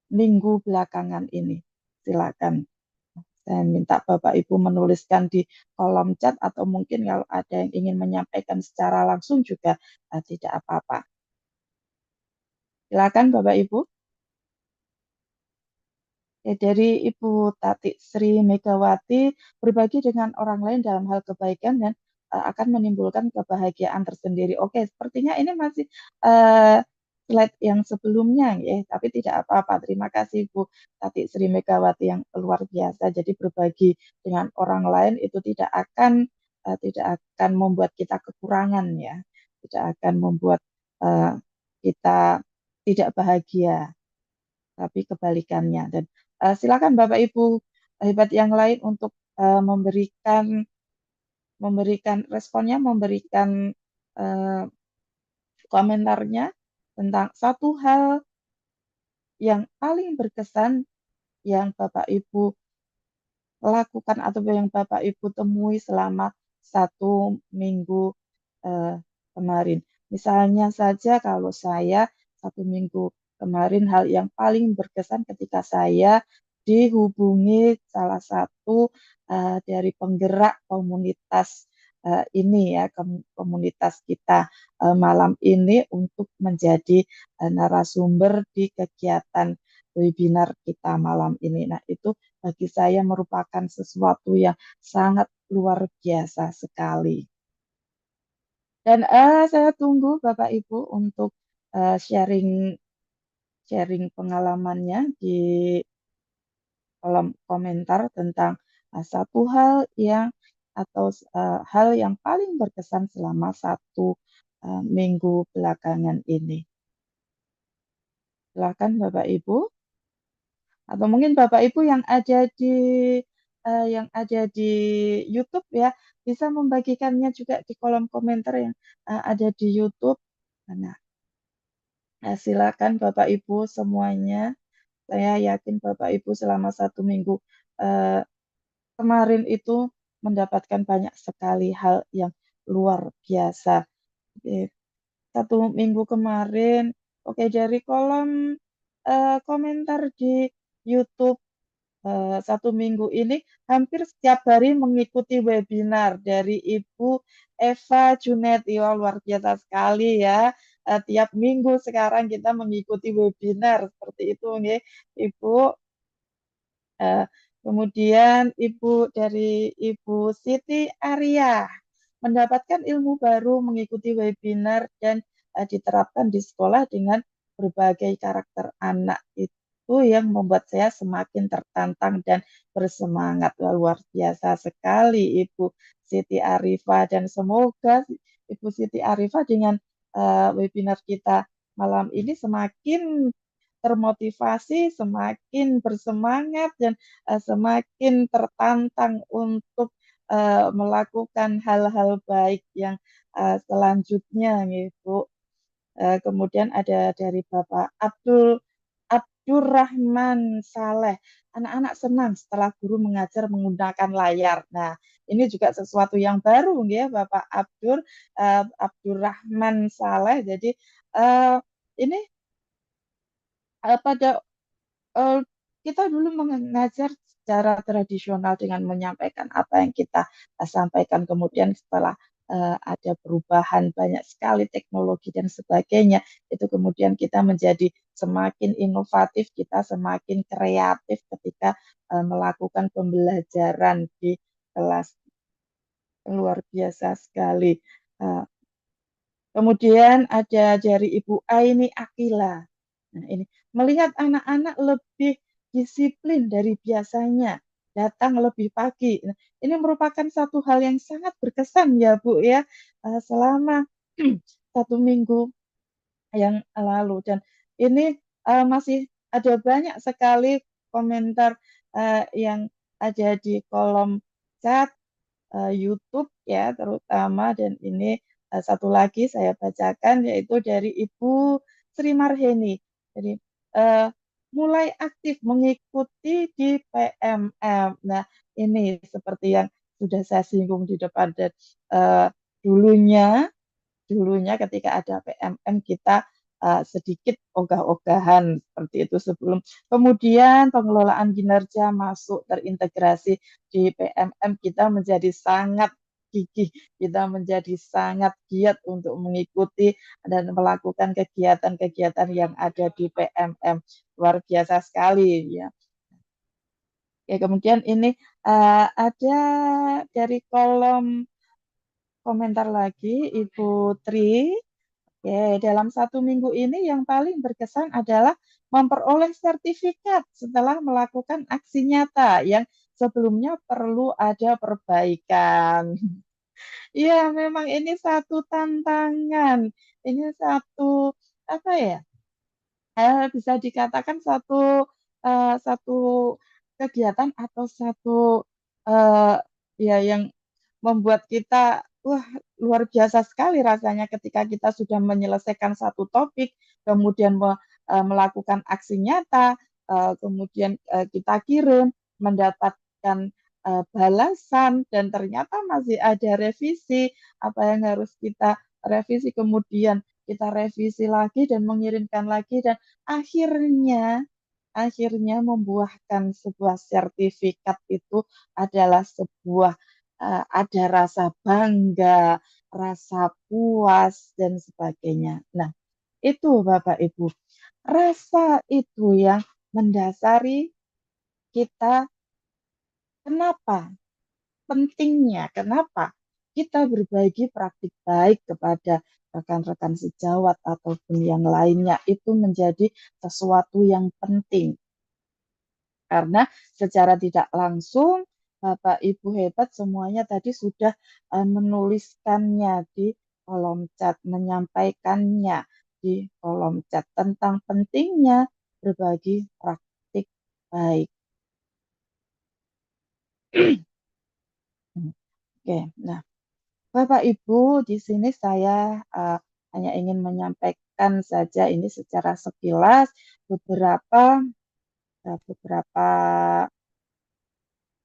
minggu belakangan ini. Silakan. Saya minta Bapak Ibu menuliskan di kolom chat atau mungkin kalau ada yang ingin menyampaikan secara langsung juga tidak apa-apa. Silakan Bapak Ibu. Dari Ibu Tati Sri Megawati, berbagi dengan orang lain dalam hal kebaikan dan akan menimbulkan kebahagiaan tersendiri. Oke, sepertinya ini masih slide yang sebelumnya ya, tapi tidak apa-apa. Terima kasih Bu Tati Sri Megawati yang luar biasa. Jadi berbagi dengan orang lain itu tidak akan membuat kita kekurangan ya, tidak akan membuat kita tidak bahagia, tapi kebalikannya. Dan silakan Bapak Ibu hebat yang lain untuk memberikan responnya, memberikan komentarnya tentang satu hal yang paling berkesan yang Bapak Ibu lakukan atau yang Bapak Ibu temui selama 1 minggu kemarin. Misalnya saja kalau saya 1 minggu kemarin hal yang paling berkesan ketika saya dihubungi salah satu dari penggerak komunitas ini ya, komunitas kita malam ini untuk menjadi narasumber di kegiatan webinar kita malam ini. Nah, itu bagi saya merupakan sesuatu yang sangat luar biasa sekali. Dan saya tunggu Bapak Ibu untuk sharing pengalamannya di kolom komentar tentang satu hal yang paling berkesan selama 1 minggu belakangan ini. Silakan Bapak Ibu. Atau mungkin Bapak Ibu yang ada di YouTube ya bisa membagikannya juga di kolom komentar yang ada di YouTube. Nah, silakan Bapak Ibu semuanya. Saya yakin Bapak Ibu selama 1 minggu kemarin itu mendapatkan banyak sekali hal yang luar biasa. 1 minggu kemarin, oke dari kolom komentar di YouTube satu minggu ini hampir setiap hari mengikuti webinar dari Ibu Eva Juneti. Wah, luar biasa sekali ya. Tiap minggu sekarang kita mengikuti webinar seperti itu, nggih, Ibu. Eh, Kemudian Ibu Siti Arya mendapatkan ilmu baru mengikuti webinar dan diterapkan di sekolah dengan berbagai karakter anak itu yang membuat saya semakin tertantang dan bersemangat. Wah, luar biasa sekali Ibu Siti Arifah, dan semoga Ibu Siti Arifah dengan webinar kita malam ini semakin termotivasi, semakin bersemangat, dan semakin tertantang untuk melakukan hal-hal baik yang selanjutnya gitu. Kemudian ada dari Bapak Abdurrahman Saleh. Anak-anak senang setelah guru mengajar menggunakan layar. Nah, ini juga sesuatu yang baru ya, Bapak Abdurrahman Saleh. Jadi ini pada eh, kita dulu mengajar secara tradisional dengan menyampaikan apa yang kita sampaikan. Kemudian setelah ada perubahan banyak sekali teknologi dan sebagainya, itu kemudian kita menjadi semakin inovatif, kita semakin kreatif ketika melakukan pembelajaran di kelas. Luar biasa sekali. Eh, Kemudian ada dari Ibu Aini Akila. Nah, ini melihat anak-anak lebih disiplin dari biasanya, datang lebih pagi. Nah, ini merupakan satu hal yang sangat berkesan ya Bu ya, selama satu minggu yang lalu. Dan ini masih ada banyak sekali komentar yang ada di kolom chat YouTube ya terutama, dan ini satu lagi saya bacakan yaitu dari Ibu Sri Marheni. Jadi uh, mulai aktif mengikuti di PMM. Nah, ini seperti yang sudah saya singgung di depan, dan uh, dulunya dulunya ketika ada PMM kita sedikit ogah-ogahan seperti itu sebelum kemudian pengelolaan kinerja masuk terintegrasi di PMM, kita menjadi sangat gigih, kita menjadi sangat giat untuk mengikuti dan melakukan kegiatan-kegiatan yang ada di PMM. Luar biasa sekali ya. Ya, kemudian ini ada dari kolom komentar lagi Ibu Tri. Oke, dalam satu minggu ini yang paling berkesan adalah memperoleh sertifikat setelah melakukan aksi nyata yang sebelumnya perlu ada perbaikan. Iya, memang ini satu tantangan. Ini satu apa ya? Bisa dikatakan satu kegiatan atau satu eh, ya yang membuat kita wah, luar biasa sekali rasanya ketika kita sudah menyelesaikan satu topik, kemudian melakukan aksi nyata, kemudian kita kirim, mendapatkan balasan, dan ternyata masih ada revisi apa yang harus kita revisi, kemudian kita revisi lagi dan mengirimkan lagi, dan akhirnya akhirnya membuahkan sebuah sertifikat. Itu adalah sebuah ada rasa bangga, rasa puas, dan sebagainya. Nah, itu Bapak Ibu, rasa itu yang mendasari kita, kenapa pentingnya, kenapa kita berbagi praktik baik kepada rekan-rekan sejawat ataupun yang lainnya, itu menjadi sesuatu yang penting. Karena secara tidak langsung Bapak Ibu hebat semuanya tadi sudah menuliskannya di kolom chat, menyampaikannya di kolom chat tentang pentingnya berbagi praktik baik. Oke, nah Bapak Ibu, di sini saya hanya ingin menyampaikan saja ini secara sekilas beberapa beberapa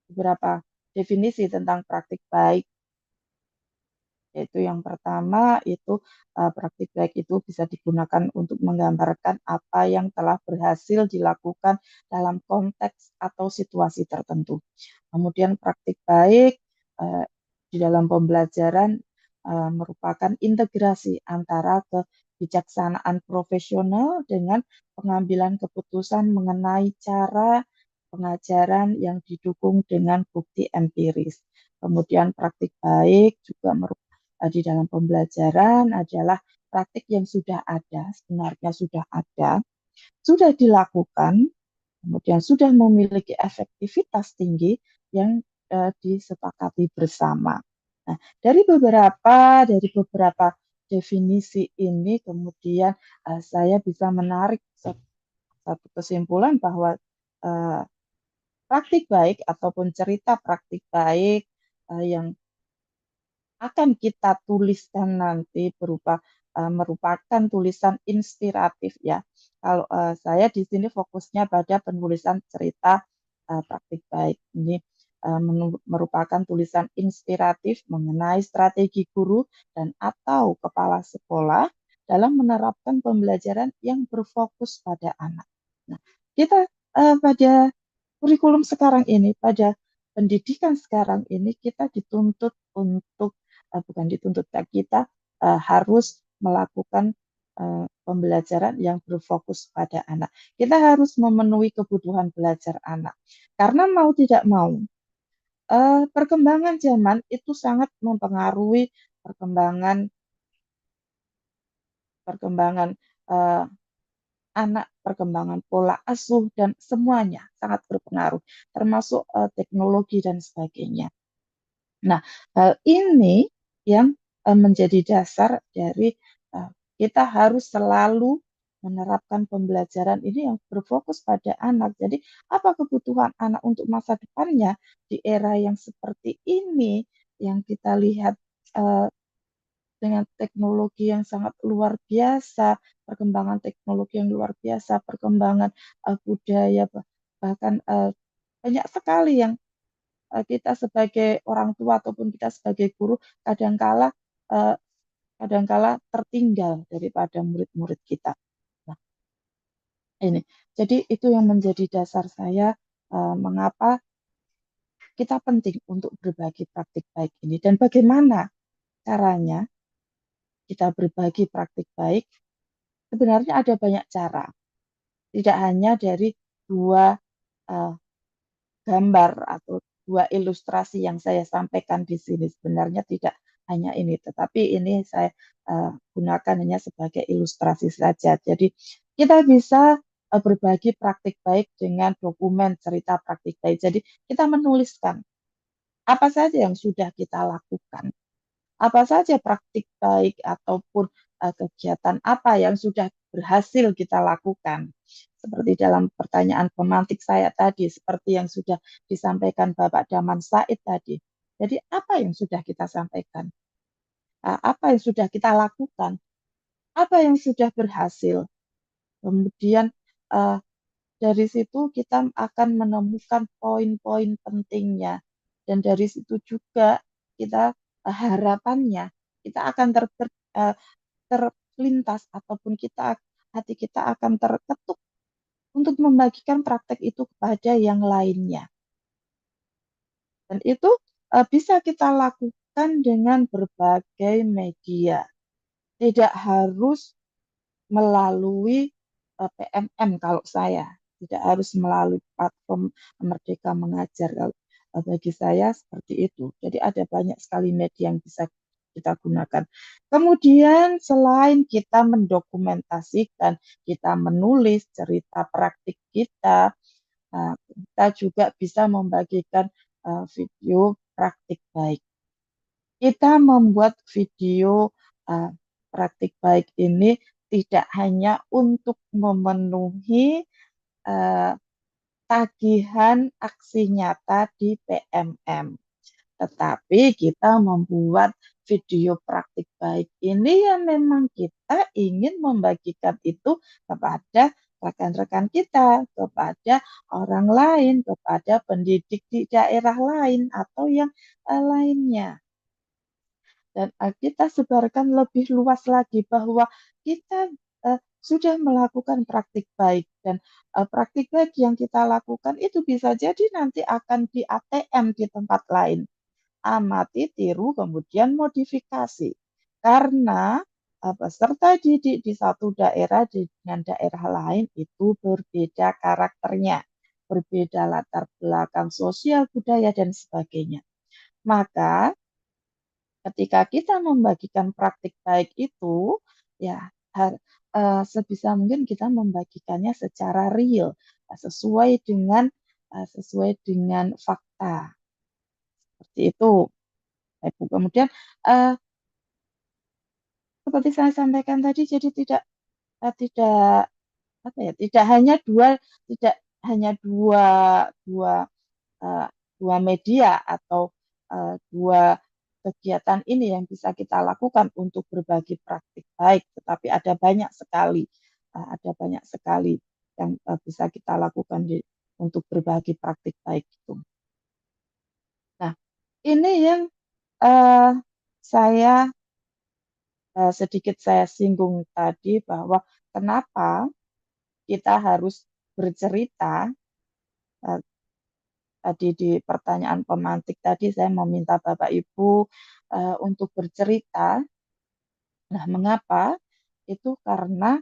beberapa definisi tentang praktik baik. Yaitu yang pertama itu praktik baik itu bisa digunakan untuk menggambarkan apa yang telah berhasil dilakukan dalam konteks atau situasi tertentu. Kemudian praktik baik di dalam pembelajaran merupakan integrasi antara kebijaksanaan profesional dengan pengambilan keputusan mengenai cara pengajaran yang didukung dengan bukti empiris. Kemudian praktik baik juga di dalam pembelajaran adalah praktik yang sudah ada, sebenarnya sudah dilakukan, kemudian sudah memiliki efektivitas tinggi yang disepakati bersama. Nah, dari beberapa definisi ini kemudian saya bisa menarik satu kesimpulan bahwa praktik baik ataupun cerita praktik baik yang akan kita tuliskan nanti merupakan tulisan inspiratif ya. Kalau saya di sini fokusnya pada penulisan cerita praktik baik. Ini merupakan tulisan inspiratif mengenai strategi guru dan atau kepala sekolah dalam menerapkan pembelajaran yang berfokus pada anak. Nah, kita pada kurikulum sekarang ini, pada pendidikan sekarang ini kita dituntut untuk bukan dituntut, kita harus melakukan pembelajaran yang berfokus pada anak. Kita harus memenuhi kebutuhan belajar anak. Karena mau tidak mau, perkembangan zaman itu sangat mempengaruhi perkembangan anak, perkembangan pola asuh, dan semuanya sangat berpengaruh, termasuk teknologi dan sebagainya. Nah, hal ini yang menjadi dasar dari kita harus selalu menerapkan pembelajaran ini yang berfokus pada anak. Jadi, apa kebutuhan anak untuk masa depannya di era yang seperti ini yang kita lihat dengan teknologi yang sangat luar biasa, perkembangan teknologi yang luar biasa, perkembangan budaya, bahkan banyak sekali yang kita sebagai orang tua ataupun kita sebagai guru kadangkala tertinggal daripada murid-murid kita. Nah, ini. Jadi itu yang menjadi dasar saya mengapa kita penting untuk berbagi praktik baik ini dan bagaimana caranya kita berbagi praktik baik. Sebenarnya ada banyak cara. Tidak hanya dari dua gambar atau dua ilustrasi yang saya sampaikan di sini. Sebenarnya tidak hanya ini, tetapi ini saya gunakan hanya sebagai ilustrasi saja. Jadi kita bisa berbagi praktik baik dengan dokumen cerita praktik baik. Jadi kita menuliskan apa saja yang sudah kita lakukan, apa saja praktik baik ataupun kegiatan apa yang sudah berhasil kita lakukan. Seperti dalam pertanyaan pemantik saya tadi, seperti yang sudah disampaikan Bapak Daman Said tadi. Jadi apa yang sudah kita sampaikan? Apa yang sudah kita lakukan? Apa yang sudah berhasil? Kemudian dari situ kita akan menemukan poin-poin pentingnya. Dan dari situ juga kita harapannya kita akan terlintas ataupun hati kita akan terketuk untuk membagikan praktek itu kepada yang lainnya. Dan itu bisa kita lakukan dengan berbagai media. Tidak harus melalui PMM kalau saya. Tidak harus melalui platform Merdeka Mengajar. Kalau bagi saya seperti itu. Jadi ada banyak sekali media yang bisa kita gunakan. Kemudian selain kita mendokumentasikan, kita menulis cerita praktik kita juga bisa membagikan video praktik baik. Kita membuat video praktik baik ini tidak hanya untuk memenuhi tagihan aksi nyata di PMM, tetapi kita membuat video praktik baik ini yang memang kita ingin membagikan itu kepada rekan-rekan kita, kepada orang lain, kepada pendidik di daerah lain atau yang lainnya. dan kita sebarkan lebih luas lagi bahwa kita sudah melakukan praktik baik, dan praktik baik yang kita lakukan itu bisa jadi nanti akan di ATM di tempat lain. Amati, tiru, kemudian modifikasi. Karena peserta didik di satu daerah dengan daerah lain itu berbeda karakternya, berbeda latar belakang sosial, budaya, dan sebagainya. Maka ketika kita membagikan praktik baik itu, ya sebisa mungkin kita membagikannya secara real, sesuai dengan fakta. Seperti itu. Ibu. Kemudian seperti saya sampaikan tadi, jadi tidak apa ya, tidak hanya dua eh, dua media atau dua kegiatan ini yang bisa kita lakukan untuk berbagi praktik baik, tetapi ada banyak sekali yang bisa kita lakukan untuk berbagi praktik baik itu. Nah, ini yang eh, saya sedikit saya singgung tadi, bahwa kenapa kita harus bercerita. Tadi di pertanyaan pemantik tadi saya meminta Bapak Ibu untuk bercerita. Nah, mengapa? Itu karena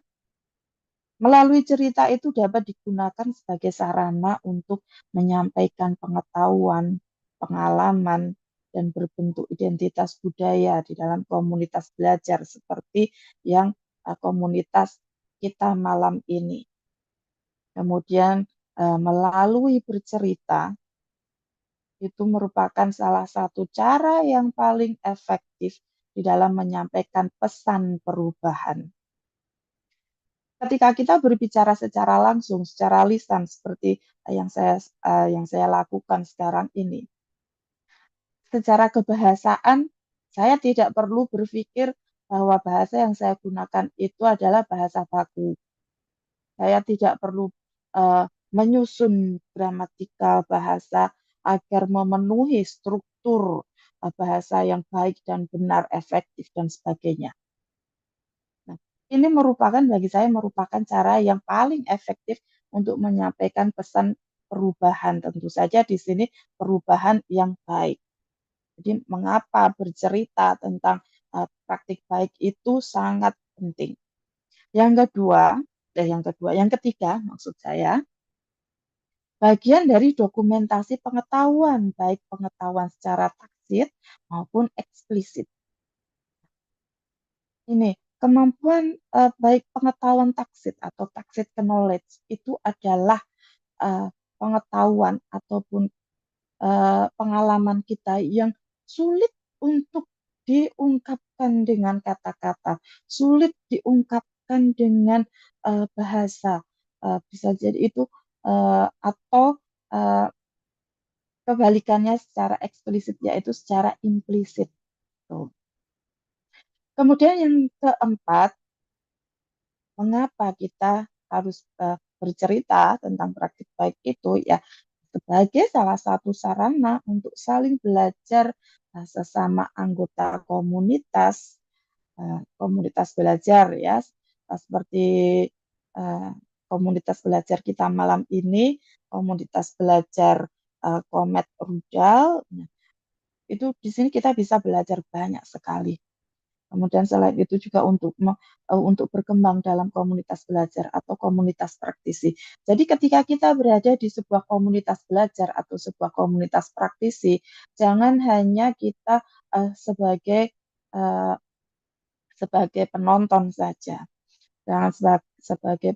melalui cerita itu dapat digunakan sebagai sarana untuk menyampaikan pengetahuan, pengalaman, dan berbentuk identitas budaya di dalam komunitas belajar seperti yang komunitas kita malam ini. Kemudian melalui bercerita itu merupakan salah satu cara yang paling efektif di dalam menyampaikan pesan perubahan. Ketika kita berbicara secara langsung, secara lisan seperti yang saya lakukan sekarang ini, secara kebahasaan saya tidak perlu berpikir bahwa bahasa yang saya gunakan itu adalah bahasa baku. Saya tidak perlu menyusun gramatikal bahasa agar memenuhi struktur bahasa yang baik dan benar, efektif, dan sebagainya. Nah, ini bagi saya merupakan cara yang paling efektif untuk menyampaikan pesan perubahan. Tentu saja di sini perubahan yang baik. Jadi mengapa bercerita tentang praktik baik itu sangat penting. Yang ketiga maksud saya, bagian dari dokumentasi pengetahuan, baik pengetahuan secara taksit maupun eksplisit. Ini kemampuan baik pengetahuan taksit atau taksit knowledge itu adalah pengetahuan ataupun pengalaman kita yang sulit untuk diungkapkan dengan kata-kata, sulit diungkapkan dengan bahasa. Bisa jadi itu atau kebalikannya secara eksplisit, yaitu secara implisit. Tuh. Kemudian yang keempat, mengapa kita harus bercerita tentang praktik baik itu, ya sebagai salah satu sarana untuk saling belajar sesama anggota komunitas belajar, ya, seperti komunitas belajar kita malam ini, komunitas belajar Komet Rudal. Nah, itu di sini kita bisa belajar banyak sekali. Kemudian selain itu juga untuk berkembang dalam komunitas belajar atau komunitas praktisi. Jadi ketika kita berada di sebuah komunitas belajar atau sebuah komunitas praktisi, jangan hanya kita sebagai penonton saja, jangan sebagai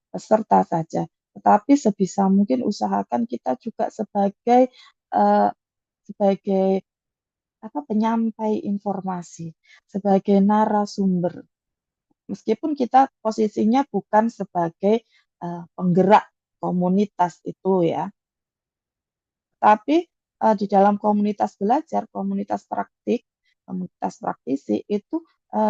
peserta saja, tetapi sebisa mungkin usahakan kita juga sebagai penyampai informasi, sebagai narasumber. Meskipun kita posisinya bukan sebagai penggerak komunitas itu, ya. Tapi di dalam komunitas belajar, komunitas praktik, komunitas praktisi itu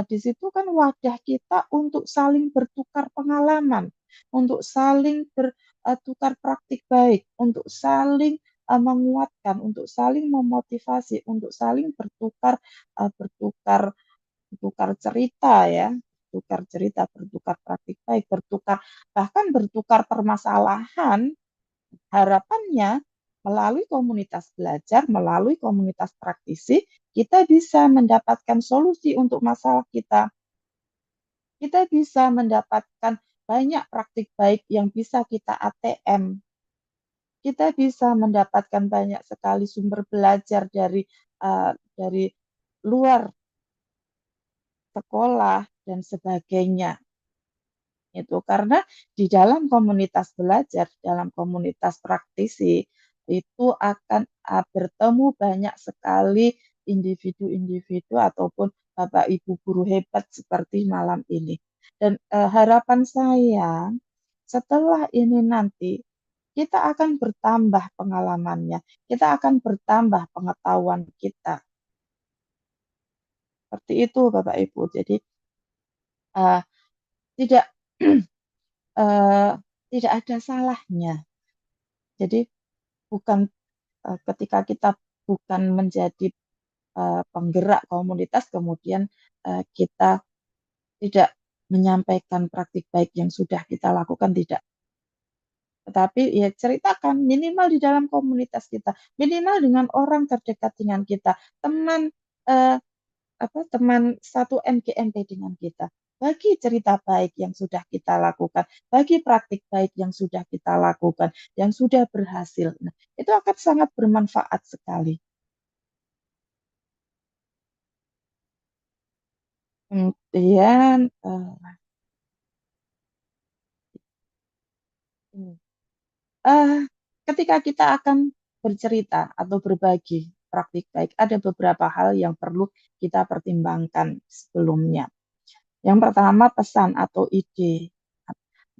di situ kan wadah kita untuk saling bertukar pengalaman, untuk saling bertukar praktik baik, untuk saling menguatkan, untuk saling memotivasi, untuk saling bertukar bertukar bertukar cerita ya, bertukar cerita, bertukar praktik baik, bahkan bertukar permasalahan. Harapannya melalui komunitas belajar, melalui komunitas praktisi, kita bisa mendapatkan solusi untuk masalah kita. Kita bisa mendapatkan banyak praktik baik yang bisa kita ATM. Kita bisa mendapatkan banyak sekali sumber belajar dari luar sekolah dan sebagainya. Itu karena di dalam komunitas belajar, dalam komunitas praktisi itu akan bertemu banyak sekali individu-individu ataupun Bapak Ibu guru hebat seperti malam ini. Dan harapan saya setelah ini nanti kita akan bertambah pengalamannya, kita akan bertambah pengetahuan kita. Seperti itu Bapak Ibu. Jadi uh, tidak uh, tidak ada salahnya. Jadi bukan ketika kita bukan menjadi penggerak komunitas, kemudian kita tidak menyampaikan praktik baik yang sudah kita lakukan, tidak. Tetapi ya ceritakan minimal di dalam komunitas kita, minimal dengan orang terdekat dengan kita, teman eh, teman satu MGMP dengan kita. Bagi cerita baik yang sudah kita lakukan, bagi praktik baik yang sudah kita lakukan, yang sudah berhasil. Nah, itu akan sangat bermanfaat sekali. Kemudian ketika kita akan bercerita atau berbagi praktik baik, ada beberapa hal yang perlu kita pertimbangkan sebelumnya. Yang pertama, pesan atau ide.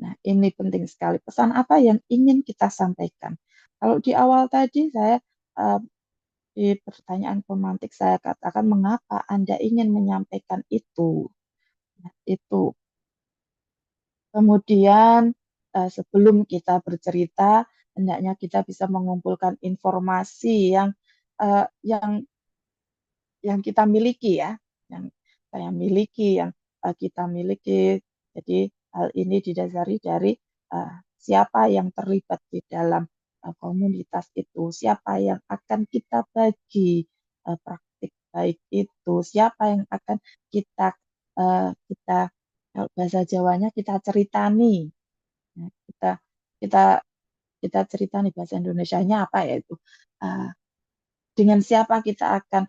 Nah, ini penting sekali. Pesan apa yang ingin kita sampaikan? Kalau di awal tadi saya di pertanyaan pemantik saya katakan mengapa Anda ingin menyampaikan itu. Nah, itu. Kemudian sebelum kita bercerita, hendaknya kita bisa mengumpulkan informasi eh, yang yang kita miliki ya, yang saya miliki, yang kita miliki. Jadi hal ini didasari dari siapa yang terlibat di dalam komunitas itu, siapa yang akan kita bagi praktik baik itu, siapa yang akan kita kalau bahasa Jawanya kita ceritani. Nah, kita kita cerita nih bahasa Indonesianya apa ya itu? Dengan siapa kita akan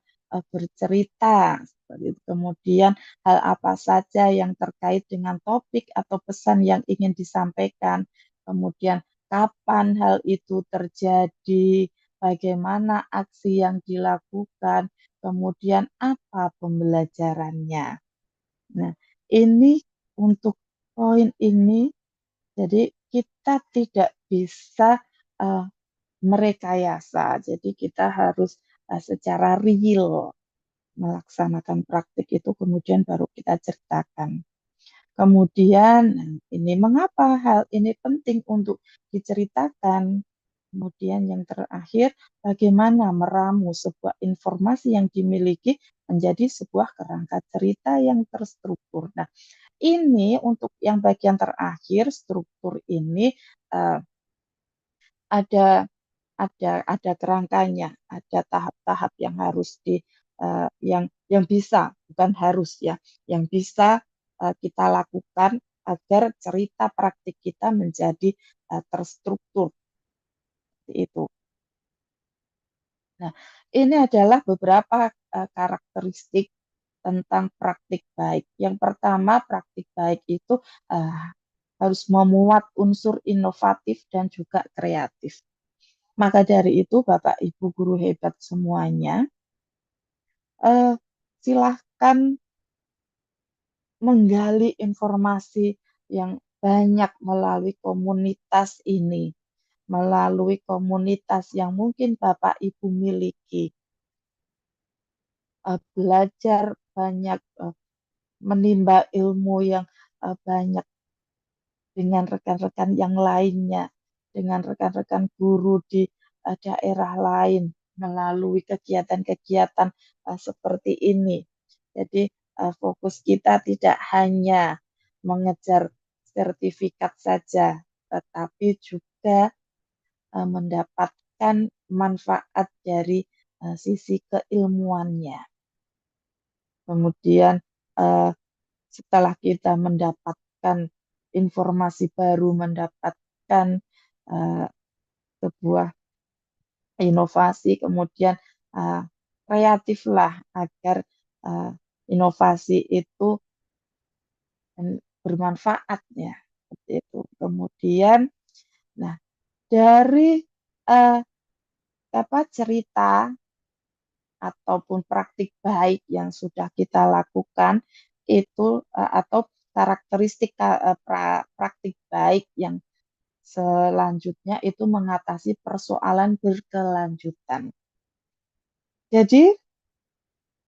bercerita. Seperti itu. Kemudian hal apa saja yang terkait dengan topik atau pesan yang ingin disampaikan. Kemudian kapan hal itu terjadi, bagaimana aksi yang dilakukan, kemudian apa pembelajarannya. Nah, ini untuk poin ini, jadi kita tidak bisa uh, merekayasa. Jadi kita harus secara real melaksanakan praktik itu, kemudian baru kita ceritakan. Kemudian ini mengapa hal ini penting untuk diceritakan. Kemudian yang terakhir, bagaimana meramu sebuah informasi yang dimiliki menjadi sebuah kerangka cerita yang terstruktur. Nah, ini untuk yang bagian terakhir, struktur ini uh, ada ada kerangkanya, ada tahap-tahap yang harus yang bisa, bukan harus ya, yang bisa kita lakukan agar cerita praktik kita menjadi terstruktur seperti itu. Nah, ini adalah beberapa karakteristik tentang praktik baik. Yang pertama, praktik baik itu harus memuat unsur inovatif dan juga kreatif. Maka dari itu, Bapak Ibu guru hebat semuanya, silahkan menggali informasi yang banyak melalui komunitas ini, melalui komunitas yang mungkin Bapak Ibu miliki. Belajar banyak, menimba ilmu yang banyak dengan rekan-rekan yang lainnya, dengan rekan-rekan guru di daerah lain melalui kegiatan-kegiatan seperti ini. Jadi fokus kita tidak hanya mengejar sertifikat saja, tetapi juga mendapatkan manfaat dari sisi keilmuannya. Kemudian setelah kita mendapatkan informasi baru, mendapatkan sebuah inovasi, kemudian kreatiflah agar inovasi itu bermanfaat ya, seperti itu. Kemudian, nah dari cerita ataupun praktik baik yang sudah kita lakukan itu atau karakteristik praktik baik yang selanjutnya itu mengatasi persoalan berkelanjutan. Jadi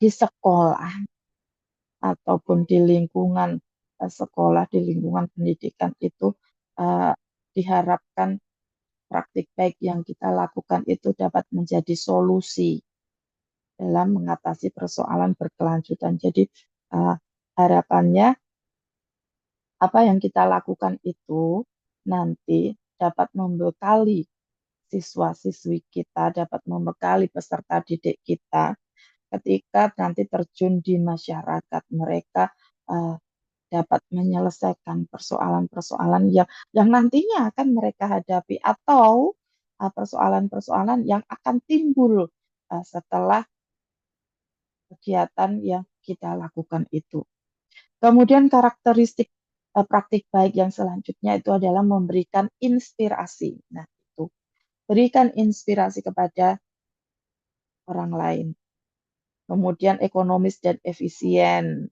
di sekolah ataupun di lingkungan sekolah, di lingkungan pendidikan itu diharapkan praktik baik yang kita lakukan itu dapat menjadi solusi dalam mengatasi persoalan berkelanjutan. Jadi harapannya apa yang kita lakukan itu nanti dapat membekali siswa-siswi kita, dapat membekali peserta didik kita ketika nanti terjun di masyarakat. Mereka dapat menyelesaikan persoalan-persoalan yang nantinya akan mereka hadapi atau persoalan-persoalan yang akan timbul setelah kegiatan yang kita lakukan itu. Kemudian karakteristik praktik baik yang selanjutnya itu adalah memberikan inspirasi. Nah, itu berikan inspirasi kepada orang lain. Kemudian ekonomis dan efisien.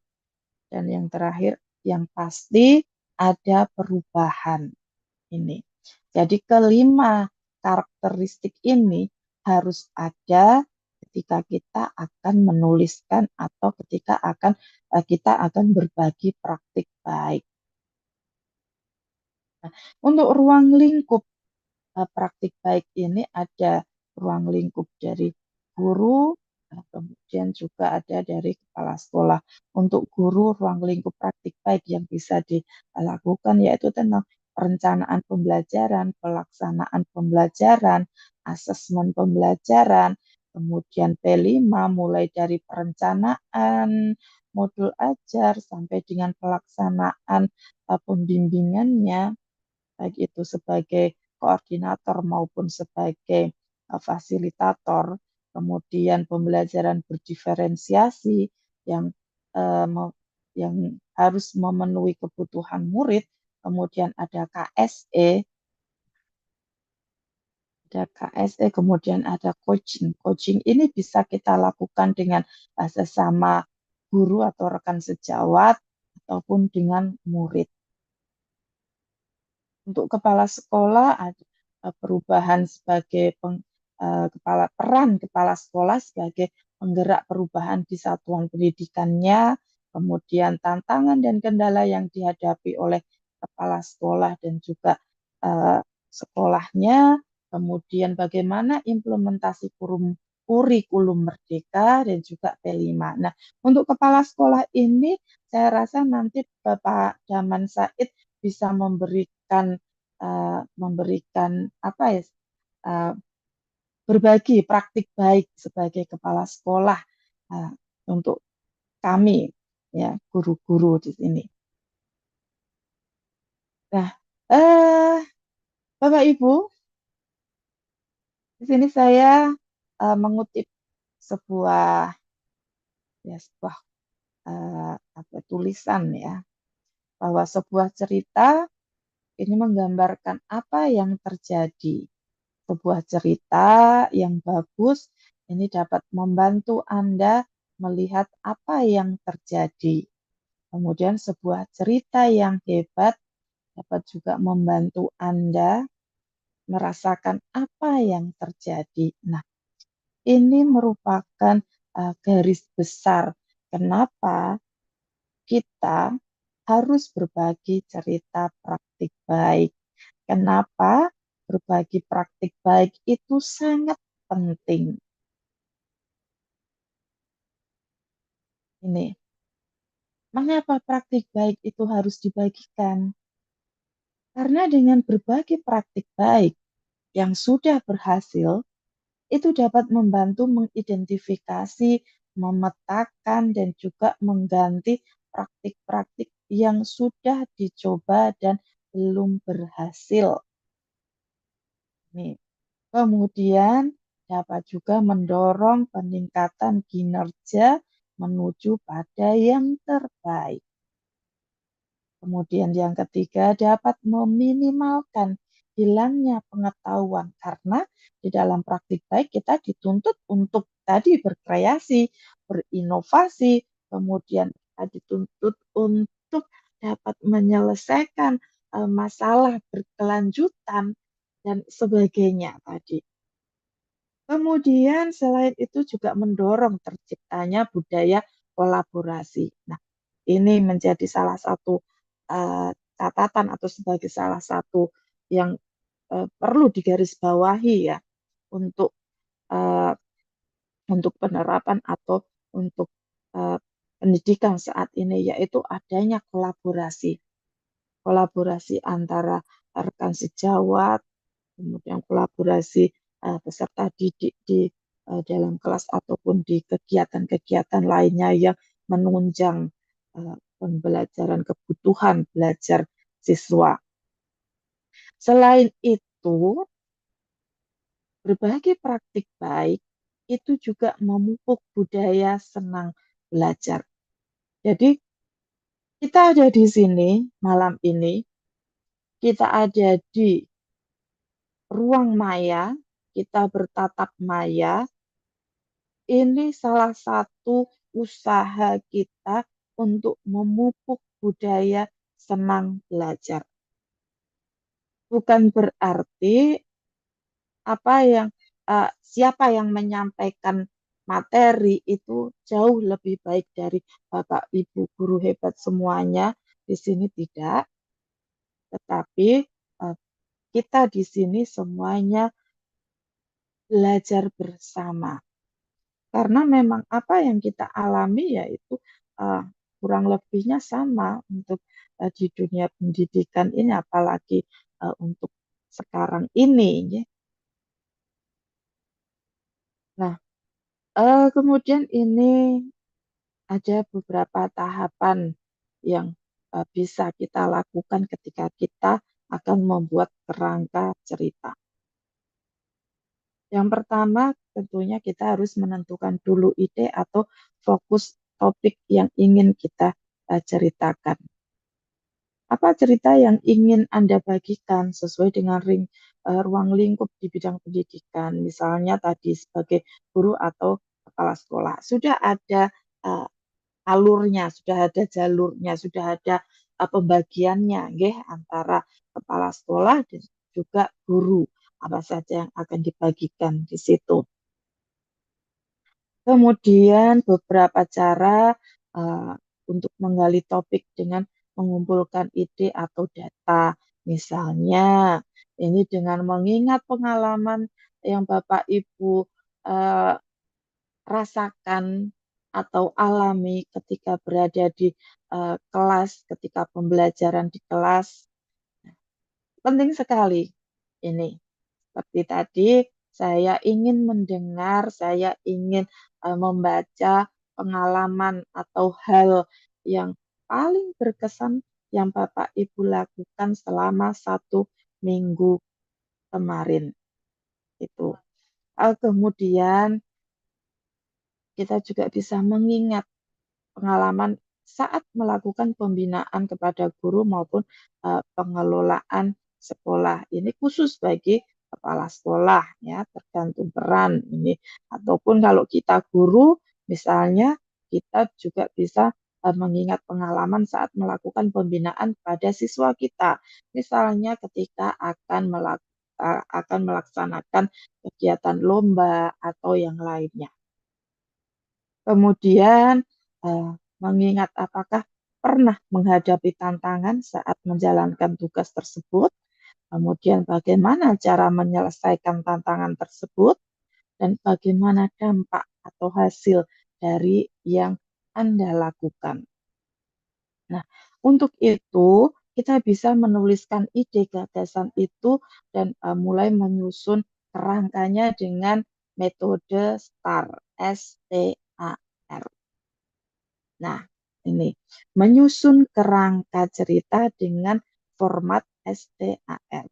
Dan yang terakhir, yang pasti ada perubahan ini. Jadi kelima karakteristik ini harus ada ketika kita akan menuliskan atau ketika kita akan berbagi praktik baik. Nah, untuk ruang lingkup praktik baik ini ada ruang lingkup dari guru, kemudian juga ada dari kepala sekolah. Untuk guru, ruang lingkup praktik baik yang bisa dilakukan yaitu tentang perencanaan pembelajaran, pelaksanaan pembelajaran, asesmen pembelajaran, kemudian P5 mulai dari perencanaan modul ajar sampai dengan pelaksanaan pembimbingannya, baik itu sebagai koordinator maupun sebagai fasilitator. Kemudian pembelajaran berdiferensiasi yang yang harus memenuhi kebutuhan murid. Kemudian ada KSE, kemudian ada coaching. Coaching ini bisa kita lakukan dengan sesama guru atau rekan sejawat ataupun dengan murid. Untuk kepala sekolah ada perubahan sebagai peran kepala sekolah sebagai penggerak perubahan di satuan pendidikannya, kemudian tantangan dan kendala yang dihadapi oleh kepala sekolah dan juga sekolahnya, kemudian bagaimana implementasi kurikulum merdeka dan juga P5. Nah, untuk kepala sekolah ini saya rasa nanti Bapak Daman Said bisa memberikan berbagi praktik baik sebagai kepala sekolah untuk kami ya guru-guru di sini. Nah, Bapak Ibu, di sini saya mengutip sebuah tulisan ya, bahwa sebuah cerita ini menggambarkan apa yang terjadi. Sebuah cerita yang bagus ini dapat membantu Anda melihat apa yang terjadi. Kemudian sebuah cerita yang hebat dapat juga membantu Anda merasakan apa yang terjadi. Nah, ini merupakan garis besar kenapa kita harus berbagi cerita praktik baik. Kenapa? berbagi praktik baik itu sangat penting. Ini, mengapa praktik baik itu harus dibagikan? Karena dengan berbagi praktik baik yang sudah berhasil, itu dapat membantu mengidentifikasi, memetakan, dan juga mengganti praktik-praktik yang sudah dicoba dan belum berhasil. Nih. Kemudian dapat juga mendorong peningkatan kinerja menuju pada yang terbaik. Kemudian yang ketiga dapat meminimalkan hilangnya pengetahuan karena di dalam praktik baik kita dituntut untuk tadi berkreasi, berinovasi, kemudian kita dituntut untuk dapat menyelesaikan masalah berkelanjutan dan sebagainya tadi. Kemudian selain itu juga mendorong terciptanya budaya kolaborasi. Nah, ini menjadi salah satu catatan atau sebagai salah satu yang perlu digarisbawahi ya untuk uh, untuk penerapan atau untuk uh, pendidikan saat ini yaitu adanya kolaborasi. Kolaborasi antara rekan sejawat, kemudian kolaborasi peserta didik di dalam kelas ataupun di kegiatan-kegiatan lainnya yang menunjang pembelajaran kebutuhan belajar siswa. Selain itu, berbagi praktik baik itu juga memupuk budaya senang belajar. Jadi, kita ada di sini malam ini, kita ada di ruang maya, kita bertatap maya, ini salah satu usaha kita untuk memupuk budaya senang belajar. Bukan berarti siapa yang menyampaikan materi itu jauh lebih baik dari Bapak Ibu guru hebat semuanya. Di sini tidak, tetapi kita di sini semuanya belajar bersama. Karena memang apa yang kita alami yaitu kurang lebihnya sama untuk di dunia pendidikan ini, apalagi untuk sekarang ini. Ya. Nah, kemudian ini ada beberapa tahapan yang bisa kita lakukan ketika kita akan membuat kerangka cerita. Yang pertama, tentunya kita harus menentukan dulu ide atau fokus topik yang ingin kita ceritakan. Apa cerita yang ingin Anda bagikan sesuai dengan ruang lingkup di bidang pendidikan, misalnya tadi sebagai guru atau kepala sekolah. Sudah ada alurnya, sudah ada jalurnya, sudah ada pembagiannya nggih, antara kepala sekolah dan juga guru. Apa saja yang akan dibagikan di situ. Kemudian beberapa cara untuk menggali topik dengan mengumpulkan ide atau data. Misalnya, ini dengan mengingat pengalaman yang Bapak Ibu rasakan atau alami ketika berada di kelas, ketika pembelajaran di kelas. Penting sekali ini. Seperti tadi, saya ingin mendengar, saya ingin membaca pengalaman atau hal yang paling berkesan yang Bapak Ibu lakukan selama 1 minggu kemarin. Itu. Kemudian kita juga bisa mengingat pengalaman saat melakukan pembinaan kepada guru maupun pengelolaan sekolah. Ini khusus bagi kepala sekolah ya, tergantung peran ini. Ataupun kalau kita guru, misalnya kita juga bisa mengingat pengalaman saat melakukan pembinaan pada siswa kita. Misalnya ketika akan melaksanakan kegiatan lomba atau yang lainnya. Kemudian mengingat apakah pernah menghadapi tantangan saat menjalankan tugas tersebut, kemudian bagaimana cara menyelesaikan tantangan tersebut, dan bagaimana dampak atau hasil dari yang Anda lakukan. Nah, untuk itu kita bisa menuliskan ide gagasan itu dan mulai menyusun kerangkanya dengan metode STAR, S-T-A-R. Nah, ini menyusun kerangka cerita dengan format STAR.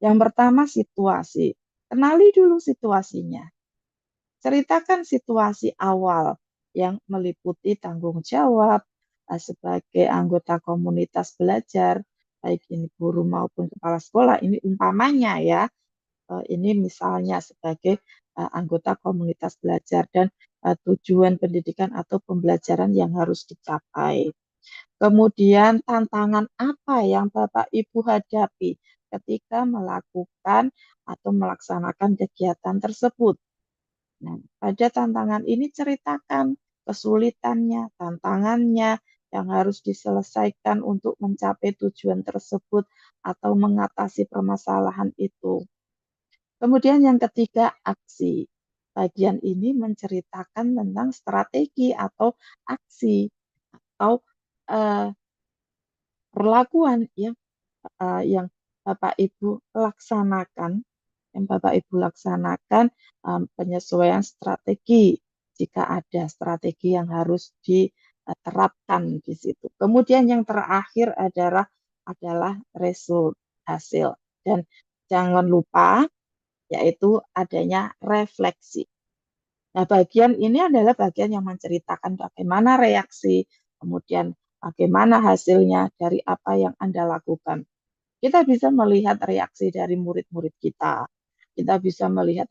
Yang pertama situasi. Kenali dulu situasinya. Ceritakan situasi awal yang meliputi tanggung jawab sebagai anggota komunitas belajar, baik ini guru maupun kepala sekolah. Ini umpamanya ya, ini misalnya sebagai anggota komunitas belajar dan tujuan pendidikan atau pembelajaran yang harus dicapai. Kemudian tantangan apa yang Bapak Ibu hadapi ketika melakukan atau melaksanakan kegiatan tersebut. Nah, pada tantangan ini ceritakan kesulitannya, tantangannya yang harus diselesaikan untuk mencapai tujuan tersebut atau mengatasi permasalahan itu. Kemudian yang ketiga, aksi. Bagian ini menceritakan tentang strategi atau aksi atau perlakuan yang Bapak Ibu laksanakan, penyesuaian strategi jika ada strategi yang harus diterapkan di situ. Kemudian yang terakhir adalah result, hasil, dan jangan lupa yaitu adanya refleksi. Nah, bagian ini adalah bagian yang menceritakan bagaimana reaksi, kemudian bagaimana hasilnya dari apa yang Anda lakukan. Kita bisa melihat reaksi dari murid-murid kita. Kita bisa melihat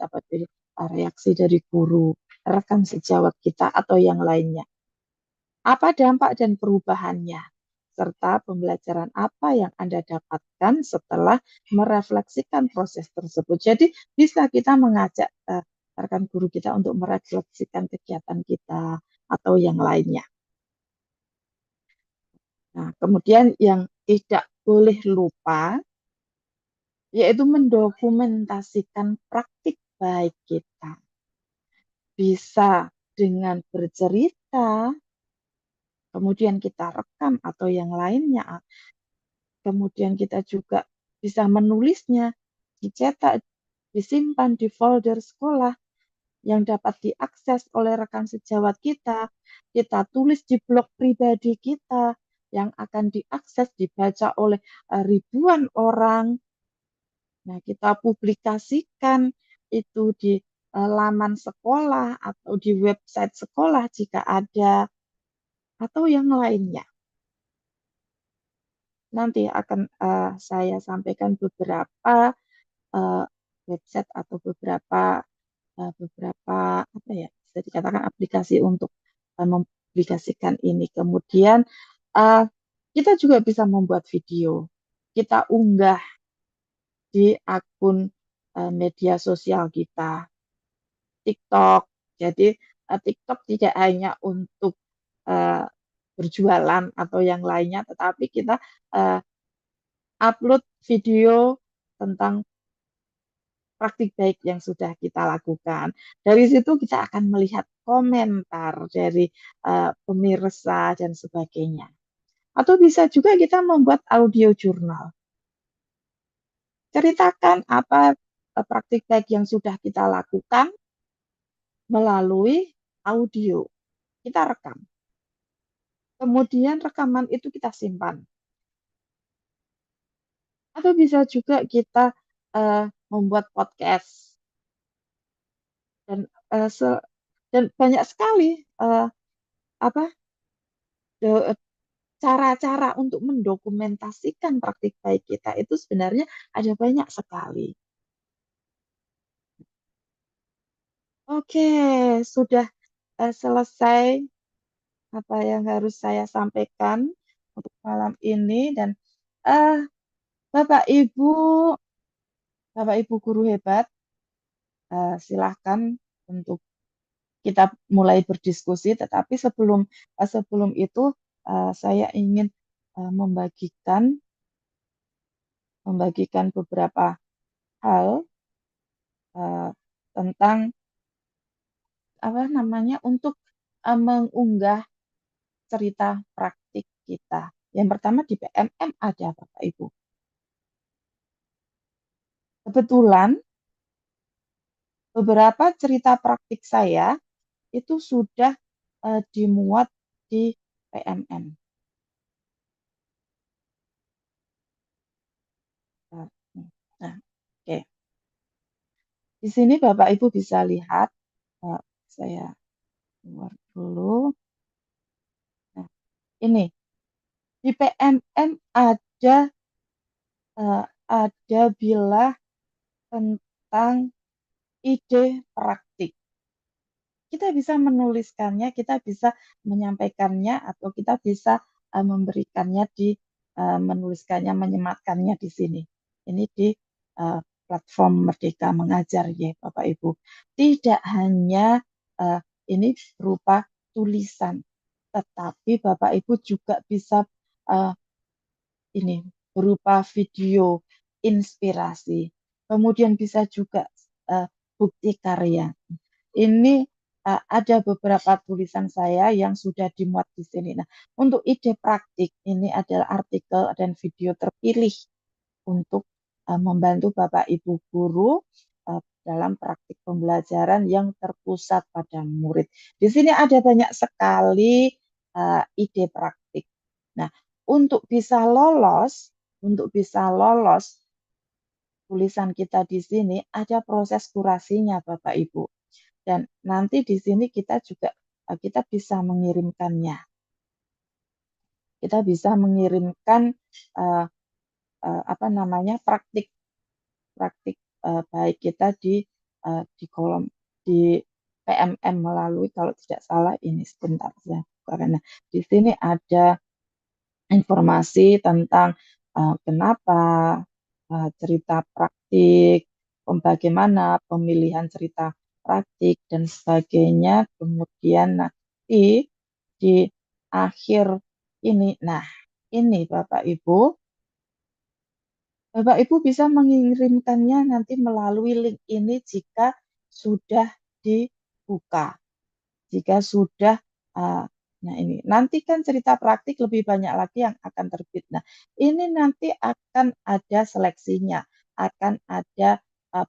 reaksi dari guru, rekan sejawat kita, atau yang lainnya. Apa dampak dan perubahannya, serta pembelajaran apa yang Anda dapatkan setelah merefleksikan proses tersebut. Jadi bisa kita mengajak rekan guru kita untuk merefleksikan kegiatan kita atau yang lainnya. Nah, kemudian yang tidak boleh lupa yaitu mendokumentasikan praktik baik kita. Bisa dengan bercerita, kemudian kita rekam atau yang lainnya. Kemudian kita juga bisa menulisnya, dicetak, disimpan di folder sekolah yang dapat diakses oleh rekan sejawat kita. Kita tulis di blog pribadi kita yang akan diakses, dibaca oleh ribuan orang. Nah, kita publikasikan itu di laman sekolah atau di website sekolah jika ada, atau yang lainnya. Nanti akan saya sampaikan beberapa website atau beberapa apa ya, bisa dikatakan aplikasi untuk mempublikasikan ini. Kemudian kita juga bisa membuat video. Kita unggah di akun media sosial kita, TikTok. Jadi TikTok tidak hanya untuk berjualan atau yang lainnya, tetapi kita upload video tentang praktik baik yang sudah kita lakukan. Dari situ kita akan melihat komentar dari pemirsa dan sebagainya. Atau bisa juga kita membuat audio jurnal. Ceritakan apa praktik baik yang sudah kita lakukan melalui audio. Kita rekam. Kemudian rekaman itu kita simpan. Atau bisa juga kita membuat podcast. Dan banyak sekali cara-cara untuk mendokumentasikan praktik baik kita itu sebenarnya ada banyak sekali. Oke, sudah selesai apa yang harus saya sampaikan untuk malam ini, dan Bapak Ibu guru hebat, silahkan untuk kita mulai berdiskusi. Tetapi sebelum itu saya ingin membagikan membagikan beberapa hal tentang apa namanya untuk mengunggah cerita praktik kita. Yang pertama di PMM ada Bapak Ibu. Kebetulan beberapa cerita praktik saya itu sudah dimuat di PMM. Nah, oke. Di sini Bapak Ibu bisa lihat, saya keluar dulu. Nah, ini di PMM ada bilah tentang ide praktik. Kita bisa menuliskannya, kita bisa menyampaikannya, atau kita bisa memberikannya menuliskannya, menyematkannya di sini. Ini di platform Merdeka Mengajar ya Bapak Ibu. Tidak hanya ini berupa tulisan, tetapi Bapak Ibu juga bisa ini berupa video inspirasi. Kemudian bisa juga bukti karya. Ini ada beberapa tulisan saya yang sudah dimuat di sini. Nah, untuk ide praktik, ini adalah artikel dan video terpilih untuk membantu Bapak Ibu guru dalam praktik pembelajaran yang terpusat pada murid. Di sini ada banyak sekali ide praktik. Nah, untuk bisa lolos tulisan kita di sini ada proses kurasinya Bapak Ibu. Dan nanti di sini kita juga kita bisa mengirimkannya. Kita bisa mengirimkan apa namanya praktik baik kita di kolom di PMM melalui kalau tidak salah ini sebentar saya karena di sini ada informasi tentang kenapa cerita praktik, bagaimana pemilihan cerita praktik dan sebagainya. Kemudian nanti di akhir ini, nah ini Bapak Ibu bisa mengirimkannya nanti melalui link ini jika sudah dibuka. Jika sudah, nah ini, nanti kan cerita praktik lebih banyak lagi yang akan terbit. Nah, ini nanti akan ada seleksinya, akan ada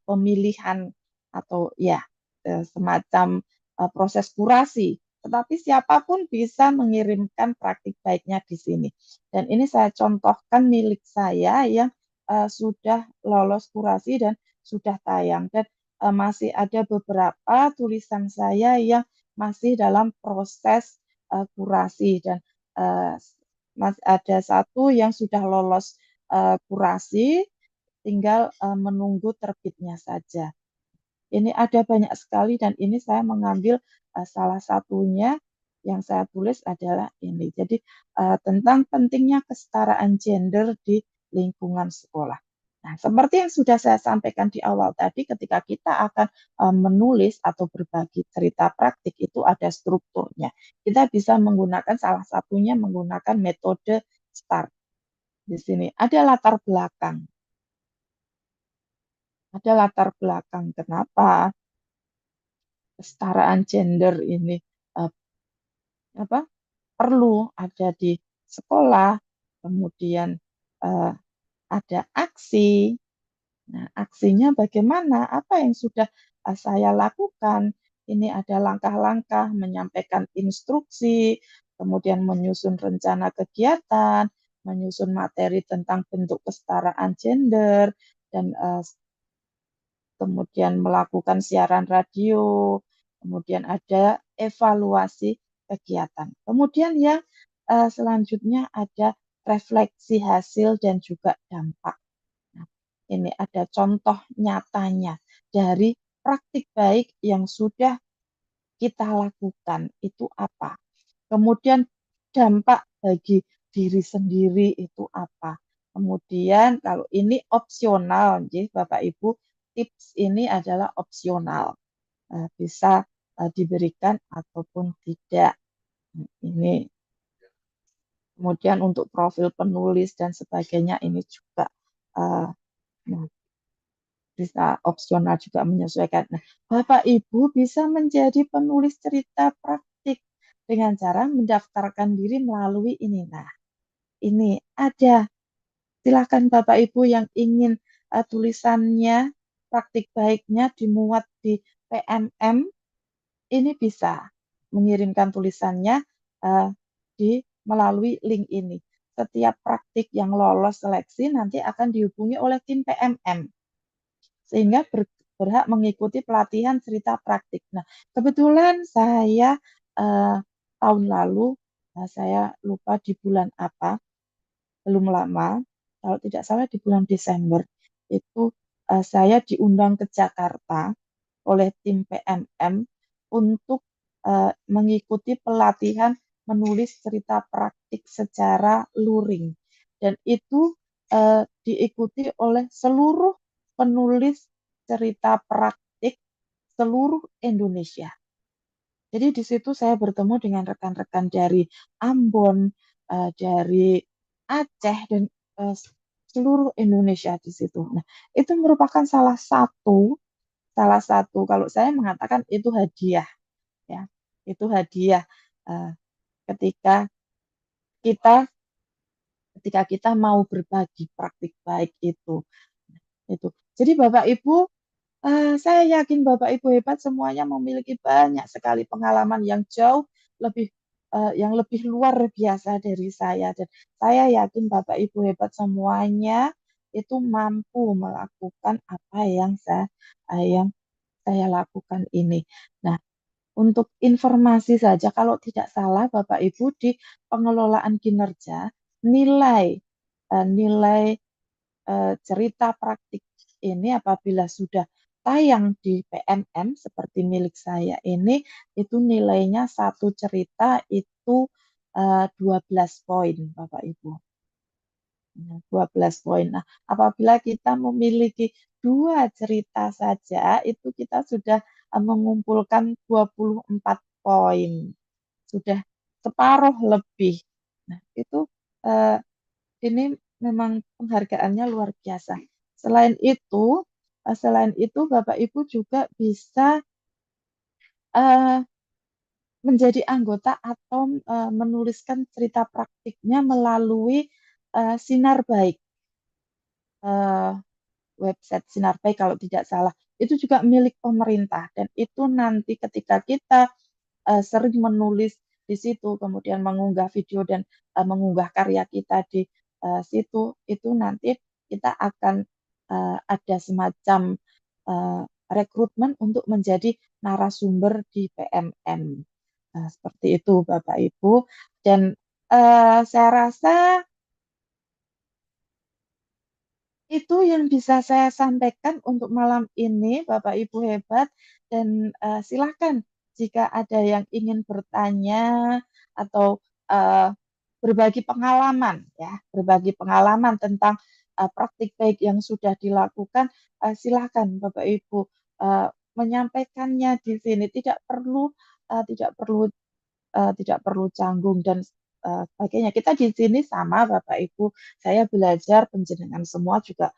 pemilihan atau ya semacam proses kurasi. Tetapi siapapun bisa mengirimkan praktik baiknya di sini. Dan ini saya contohkan milik saya yang sudah lolos kurasi dan sudah tayang. Dan masih ada beberapa tulisan saya yang masih dalam proses kurasi dan ada satu yang sudah lolos kurasi, tinggal menunggu terbitnya saja. Ini ada banyak sekali dan ini saya mengambil salah satunya yang saya tulis adalah ini. Jadi tentang pentingnya kesetaraan gender di lingkungan sekolah. Nah, seperti yang sudah saya sampaikan di awal tadi, ketika kita akan menulis atau berbagi cerita praktik itu ada strukturnya. Kita bisa menggunakan salah satunya menggunakan metode STAR. Di sini ada latar belakang. Ada latar belakang kenapa kesetaraan gender ini perlu ada di sekolah, kemudian ada aksi. Nah, aksinya bagaimana? Apa yang sudah saya lakukan? Ini ada langkah-langkah menyampaikan instruksi, kemudian menyusun rencana kegiatan, menyusun materi tentang bentuk kesetaraan gender, dan kemudian melakukan siaran radio, kemudian ada evaluasi kegiatan. Kemudian yang selanjutnya ada refleksi hasil dan juga dampak. Nah, ini ada contoh nyatanya dari praktik baik yang sudah kita lakukan itu apa. Kemudian dampak bagi diri sendiri itu apa. Kemudian kalau ini opsional, jadi Bapak Ibu tips ini adalah opsional, bisa diberikan ataupun tidak. Ini kemudian untuk profil penulis dan sebagainya ini juga eh, nah, bisa opsional juga menyesuaikan. Nah, Bapak Ibu bisa menjadi penulis cerita praktik dengan cara mendaftarkan diri melalui ini. Nah, ini ada. Silakan Bapak Ibu yang ingin tulisannya, praktik baiknya dimuat di PMM, ini bisa mengirimkan tulisannya eh, melalui link ini. Setiap praktik yang lolos seleksi nanti akan dihubungi oleh tim PMM sehingga berhak mengikuti pelatihan cerita praktik. Nah, kebetulan saya eh, tahun lalu, saya lupa di bulan apa, belum lama, kalau tidak salah di bulan Desember, itu saya diundang ke Jakarta oleh tim PMM untuk mengikuti pelatihan menulis cerita praktik secara luring. Dan itu diikuti oleh seluruh penulis cerita praktik seluruh Indonesia. Jadi di situ saya bertemu dengan rekan-rekan dari Ambon, dari Aceh, dan seluruh Indonesia di situ. Nah, itu merupakan salah satu kalau saya mengatakan itu hadiah, ya, itu hadiah eh, ketika kita ketika kita mau berbagi praktik baik itu. Itu. Jadi Bapak Ibu, saya yakin Bapak Ibu hebat semuanya memiliki banyak sekali pengalaman yang jauh lebih yang lebih luar biasa dari saya, dan saya yakin Bapak Ibu hebat semuanya itu mampu melakukan apa yang saya lakukan ini. Nah, untuk informasi saja, kalau tidak salah Bapak Ibu di pengelolaan kinerja nilai cerita praktik ini apabila sudah tayang di PMM seperti milik saya ini, itu nilainya satu cerita itu 12 poin, Bapak Ibu. 12 poin. Nah, apabila kita memiliki dua cerita saja, itu kita sudah mengumpulkan 24 poin. Sudah separuh lebih. Nah, itu eh, ini memang penghargaannya luar biasa. Selain itu Bapak Ibu juga bisa eh, menjadi anggota atau menuliskan cerita praktiknya melalui Sinar Baik, eh, website Sinar Baik kalau tidak salah. Itu juga milik pemerintah, dan itu nanti ketika kita sering menulis di situ, kemudian mengunggah video dan mengunggah karya kita di situ, itu nanti kita akan ada semacam uh, rekrutmen untuk menjadi narasumber di PMM. Nah, seperti itu Bapak Ibu. Dan saya rasa itu yang bisa saya sampaikan untuk malam ini, Bapak Ibu hebat, dan silakan jika ada yang ingin bertanya atau eh, berbagi pengalaman tentang praktik baik yang sudah dilakukan, silakan Bapak Ibu eh, menyampaikannya di sini. Tidak perlu canggung dan sebagainya. Kita di sini sama Bapak Ibu, saya belajar, penjenengan semua juga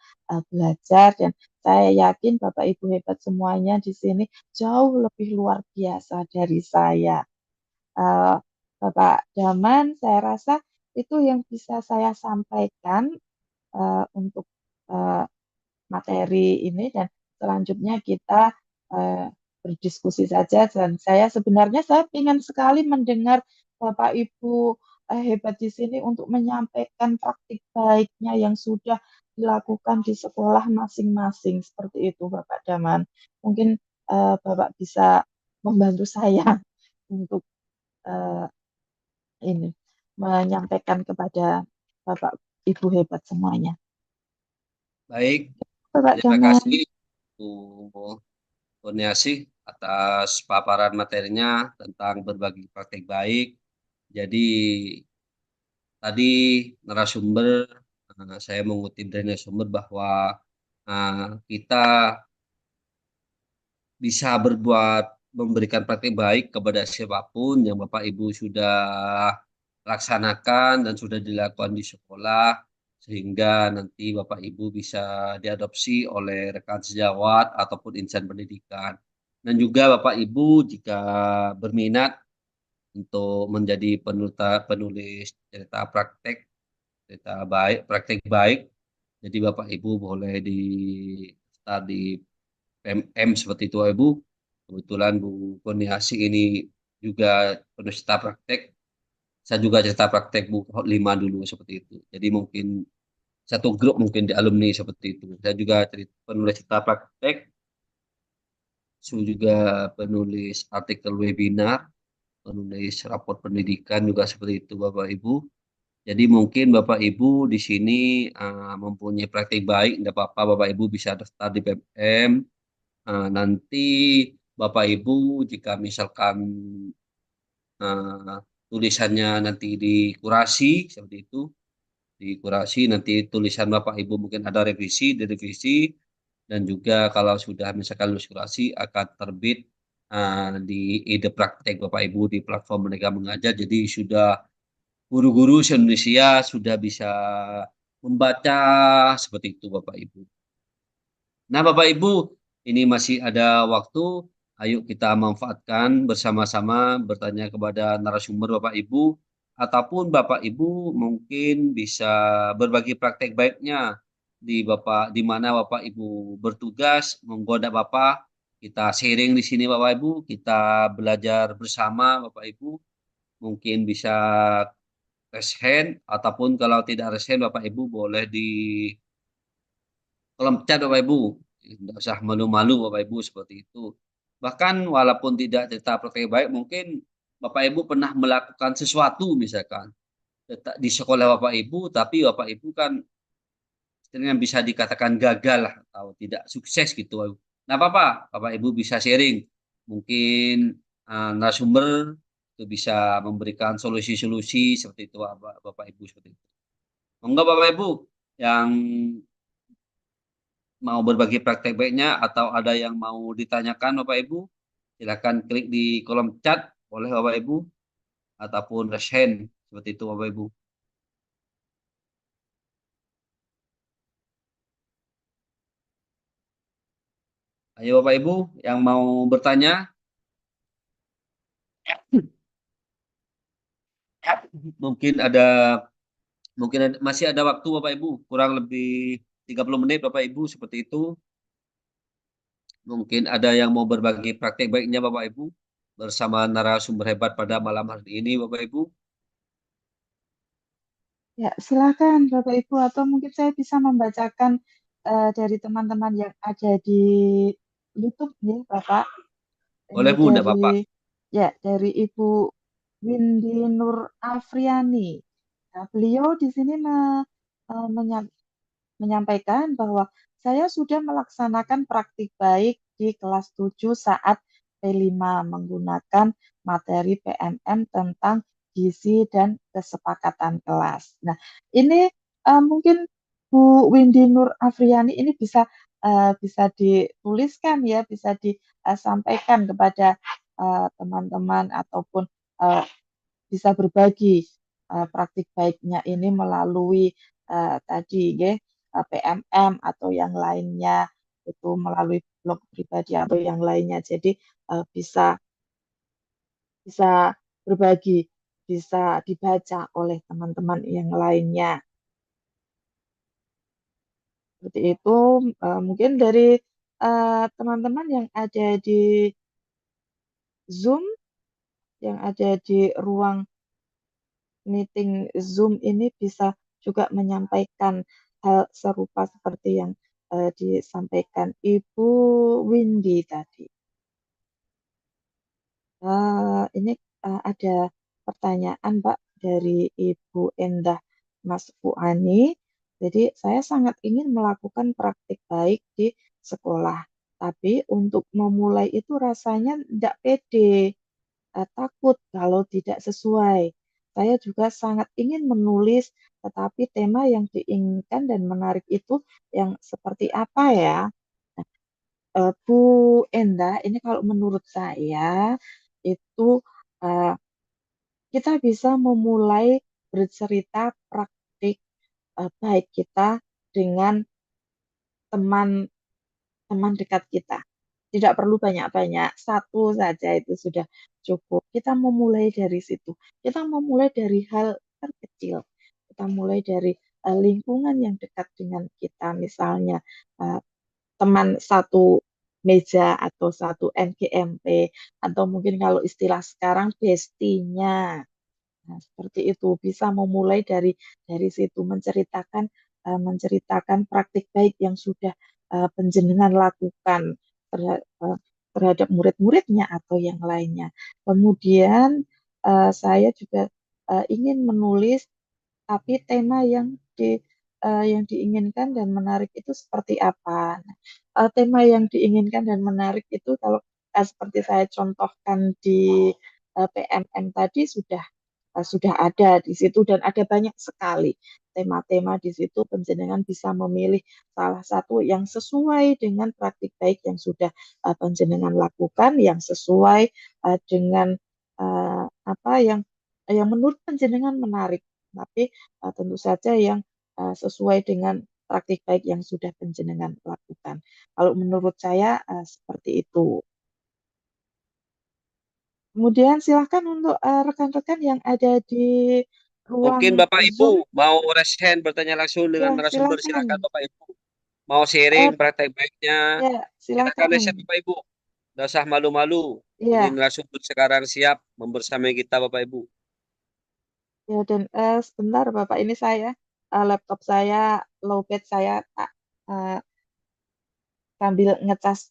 belajar, dan saya yakin Bapak Ibu hebat semuanya di sini jauh lebih luar biasa dari saya. Eh, Bapak Daman, saya rasa itu yang bisa saya sampaikan untuk eh, materi ini, dan selanjutnya kita eh, berdiskusi saja, dan saya ingin sekali mendengar Bapak Ibu hebat di sini untuk menyampaikan praktik baiknya yang sudah dilakukan di sekolah masing-masing seperti itu Bapak Daman. Mungkin Bapak bisa membantu saya untuk eh, ini menyampaikan kepada Bapak Ibu hebat semuanya. Baik, Bapak terima Daman. kasih Bu Kurniasih atas paparan materinya tentang berbagi praktik baik. Jadi tadi narasumber, saya mengutip dari narasumber bahwa kita bisa memberikan praktik baik kepada siapapun yang Bapak Ibu sudah laksanakan dan sudah dilakukan di sekolah, sehingga nanti Bapak Ibu bisa diadopsi oleh rekan sejawat ataupun insan pendidikan. Dan juga Bapak Ibu jika berminat untuk menjadi penulis cerita praktek, cerita baik, praktek baik, jadi Bapak Ibu boleh di start di PMM seperti itu Bapak Ibu. Kebetulan Bu Kurniasi ini juga penulis cerita praktek, saya juga cerita praktek Bu 5 dulu seperti itu. Jadi mungkin satu grup mungkin di alumni seperti itu. Saya juga penulis cerita praktek, saya juga penulis artikel webinar, penulis rapor pendidikan juga seperti itu Bapak Ibu. Jadi mungkin Bapak Ibu di sini mempunyai praktik baik, tidak apa-apa Bapak Ibu bisa daftar di PMM. Nanti Bapak Ibu jika misalkan tulisannya nanti dikurasi seperti itu, dikurasi nanti tulisan Bapak Ibu mungkin ada revisi, direvisi, dan juga kalau sudah misalkan lulus kurasi akan terbit di ide praktek Bapak Ibu di platform Merdeka Mengajar. Jadi sudah guru-guru se-Indonesia sudah bisa membaca seperti itu Bapak Ibu. Nah Bapak Ibu, ini masih ada waktu. Ayo kita manfaatkan bersama-sama bertanya kepada narasumber Bapak Ibu. Ataupun Bapak Ibu mungkin bisa berbagi praktek baiknya di mana Bapak Ibu bertugas, menggoda Bapak. Kita sharing di sini Bapak Ibu, kita belajar bersama Bapak Ibu. Mungkin bisa raise hand ataupun kalau tidak raise hand Bapak Ibu boleh di kolom chat Bapak Ibu. Tidak usah malu-malu Bapak Ibu seperti itu. Bahkan walaupun tidak cerita praktek baik mungkin Bapak Ibu pernah melakukan sesuatu misalkan di sekolah Bapak Ibu tapi Bapak Ibu kan istilahnya bisa dikatakan gagal lah atau tidak sukses gitu. Nah apa-apa Bapak Ibu bisa sharing. Mungkin narasumber itu bisa memberikan solusi-solusi seperti itu Bapak Ibu seperti itu. Enggak Bapak Ibu yang mau berbagi praktek baiknya atau ada yang mau ditanyakan Bapak Ibu, silakan klik di kolom chat oleh Bapak Ibu ataupun raise hand seperti itu Bapak Ibu. Ayo Bapak Ibu yang mau bertanya, mungkin masih ada waktu Bapak Ibu, kurang lebih 30 menit Bapak Ibu seperti itu. Mungkin ada yang mau berbagi praktek baiknya Bapak Ibu bersama narasumber hebat pada malam hari ini Bapak Ibu. Ya, silakan Bapak Ibu, atau mungkin saya bisa membacakan dari teman-teman yang ada di YouTube ya, Bapak. Ini Boleh Bu, enggak dari Bapak. dari Ibu Windy Nur Afriani. Nah, beliau di sini menyampaikan bahwa saya sudah melaksanakan praktik baik di kelas 7 saat P5 menggunakan materi PMM tentang gizi dan kesepakatan kelas. Nah, ini mungkin Bu Windy Nur Afriani ini bisa dituliskan ya, bisa disampaikan kepada teman-teman ataupun uh, bisa berbagi praktik baiknya ini melalui tadi ya, PMM atau yang lainnya itu melalui blog pribadi atau yang lainnya. Jadi bisa bisa berbagi, bisa dibaca oleh teman-teman yang lainnya. Seperti itu mungkin dari teman-teman yang ada di Zoom, yang ada di ruang meeting Zoom ini bisa juga menyampaikan hal serupa seperti yang disampaikan Ibu Windy tadi. Ini ada pertanyaan Pak dari Ibu Endah Mas Fuani. Jadi saya sangat ingin melakukan praktik baik di sekolah, tapi untuk memulai itu rasanya tidak pede, takut kalau tidak sesuai. Saya juga sangat ingin menulis, tetapi tema yang diinginkan dan menarik itu yang seperti apa ya? Bu Enda, ini kalau menurut saya itu eh, kita bisa memulai bercerita praktik baik kita dengan teman dekat kita. Tidak perlu banyak-banyak, satu saja itu sudah cukup. Kita memulai dari situ. Kita memulai dari hal terkecil. Kita mulai dari lingkungan yang dekat dengan kita, misalnya eh, teman satu meja atau satu NGMP, atau mungkin kalau istilah sekarang bestinya. Nah, seperti itu bisa memulai dari situ menceritakan praktik baik yang sudah penjenengan lakukan terhadap murid-muridnya atau yang lainnya. Kemudian saya juga ingin menulis tapi tema yang diinginkan dan menarik itu seperti apa. Nah, tema yang diinginkan dan menarik itu kalau seperti saya contohkan di PMM tadi sudah ada di situ dan ada banyak sekali tema-tema di situ. Penjenengan bisa memilih salah satu yang sesuai dengan praktik baik yang sudah penjenengan lakukan, yang sesuai dengan apa yang menurut penjenengan menarik, tapi tentu saja yang sesuai dengan praktik baik yang sudah penjenengan lakukan. Kalau menurut saya seperti itu. Kemudian silakan untuk rekan-rekan yang ada di ruang Mungkin Bapak Ibu Zoom, mau raise hand bertanya langsung dengan ya narasumber, silakan. silakan Bapak Ibu. Mau sharing Eh, praktek baiknya, ya silakan raise silakan. hand Bapak Ibu. Tidak usah malu-malu. Ini Ya, narasumber sekarang siap membersamai kita Bapak Ibu. ya dan sebentar Bapak, ini saya laptop saya lowbat, saya tak eh, sambil ngecas.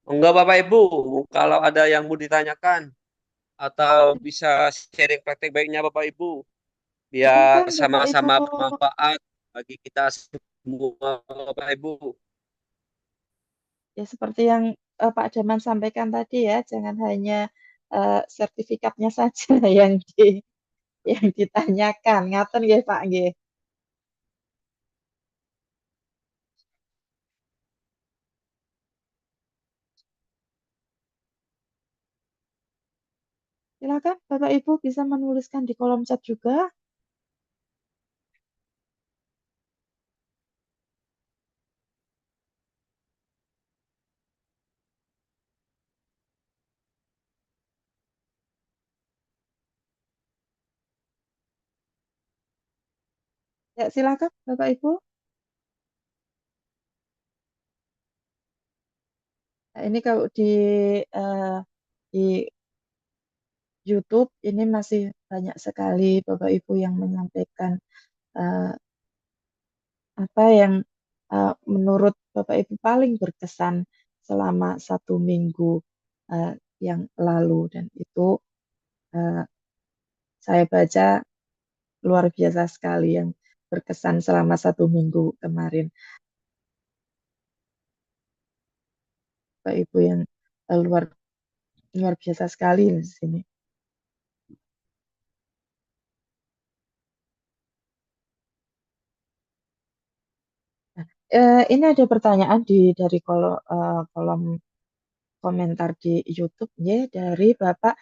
Enggak Bapak Ibu, kalau ada yang mau ditanyakan atau bisa sharing praktek baiknya Bapak Ibu, biar Silakan Bapak Ibu. sama-sama bermanfaat bagi kita semua Bapak Ibu. Ya seperti yang Pak Daman sampaikan tadi ya, jangan hanya sertifikatnya saja yang ditanyakan. Ngaten nggih Pak nggih. Silakan Bapak Ibu bisa menuliskan di kolom chat juga. Ya silakan Bapak Ibu. Nah, ini kalau di YouTube ini masih banyak sekali Bapak Ibu yang menyampaikan eh, apa yang menurut Bapak Ibu paling berkesan selama 1 minggu eh, yang lalu, dan itu eh, saya baca luar biasa sekali yang berkesan selama 1 minggu kemarin. Bapak Ibu yang luar luar biasa sekali di sini. Nah, ini ada pertanyaan dari kolom komentar di YouTube ya, dari Bapak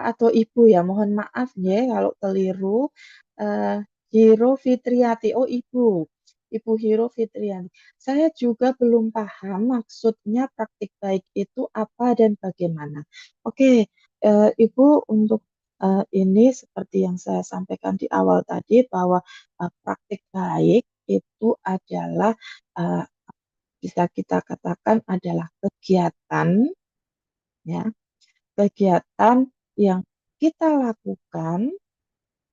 atau Ibu ya, mohon maaf ya kalau keliru. eh, Hiro Fitriati, oh Ibu Hiro Fitriani. Saya juga belum paham maksudnya praktik baik itu apa dan bagaimana. Oke, Ibu, untuk ini seperti yang saya sampaikan di awal tadi bahwa praktik baik itu adalah eh, bisa kita katakan adalah ya, kegiatan yang kita lakukan,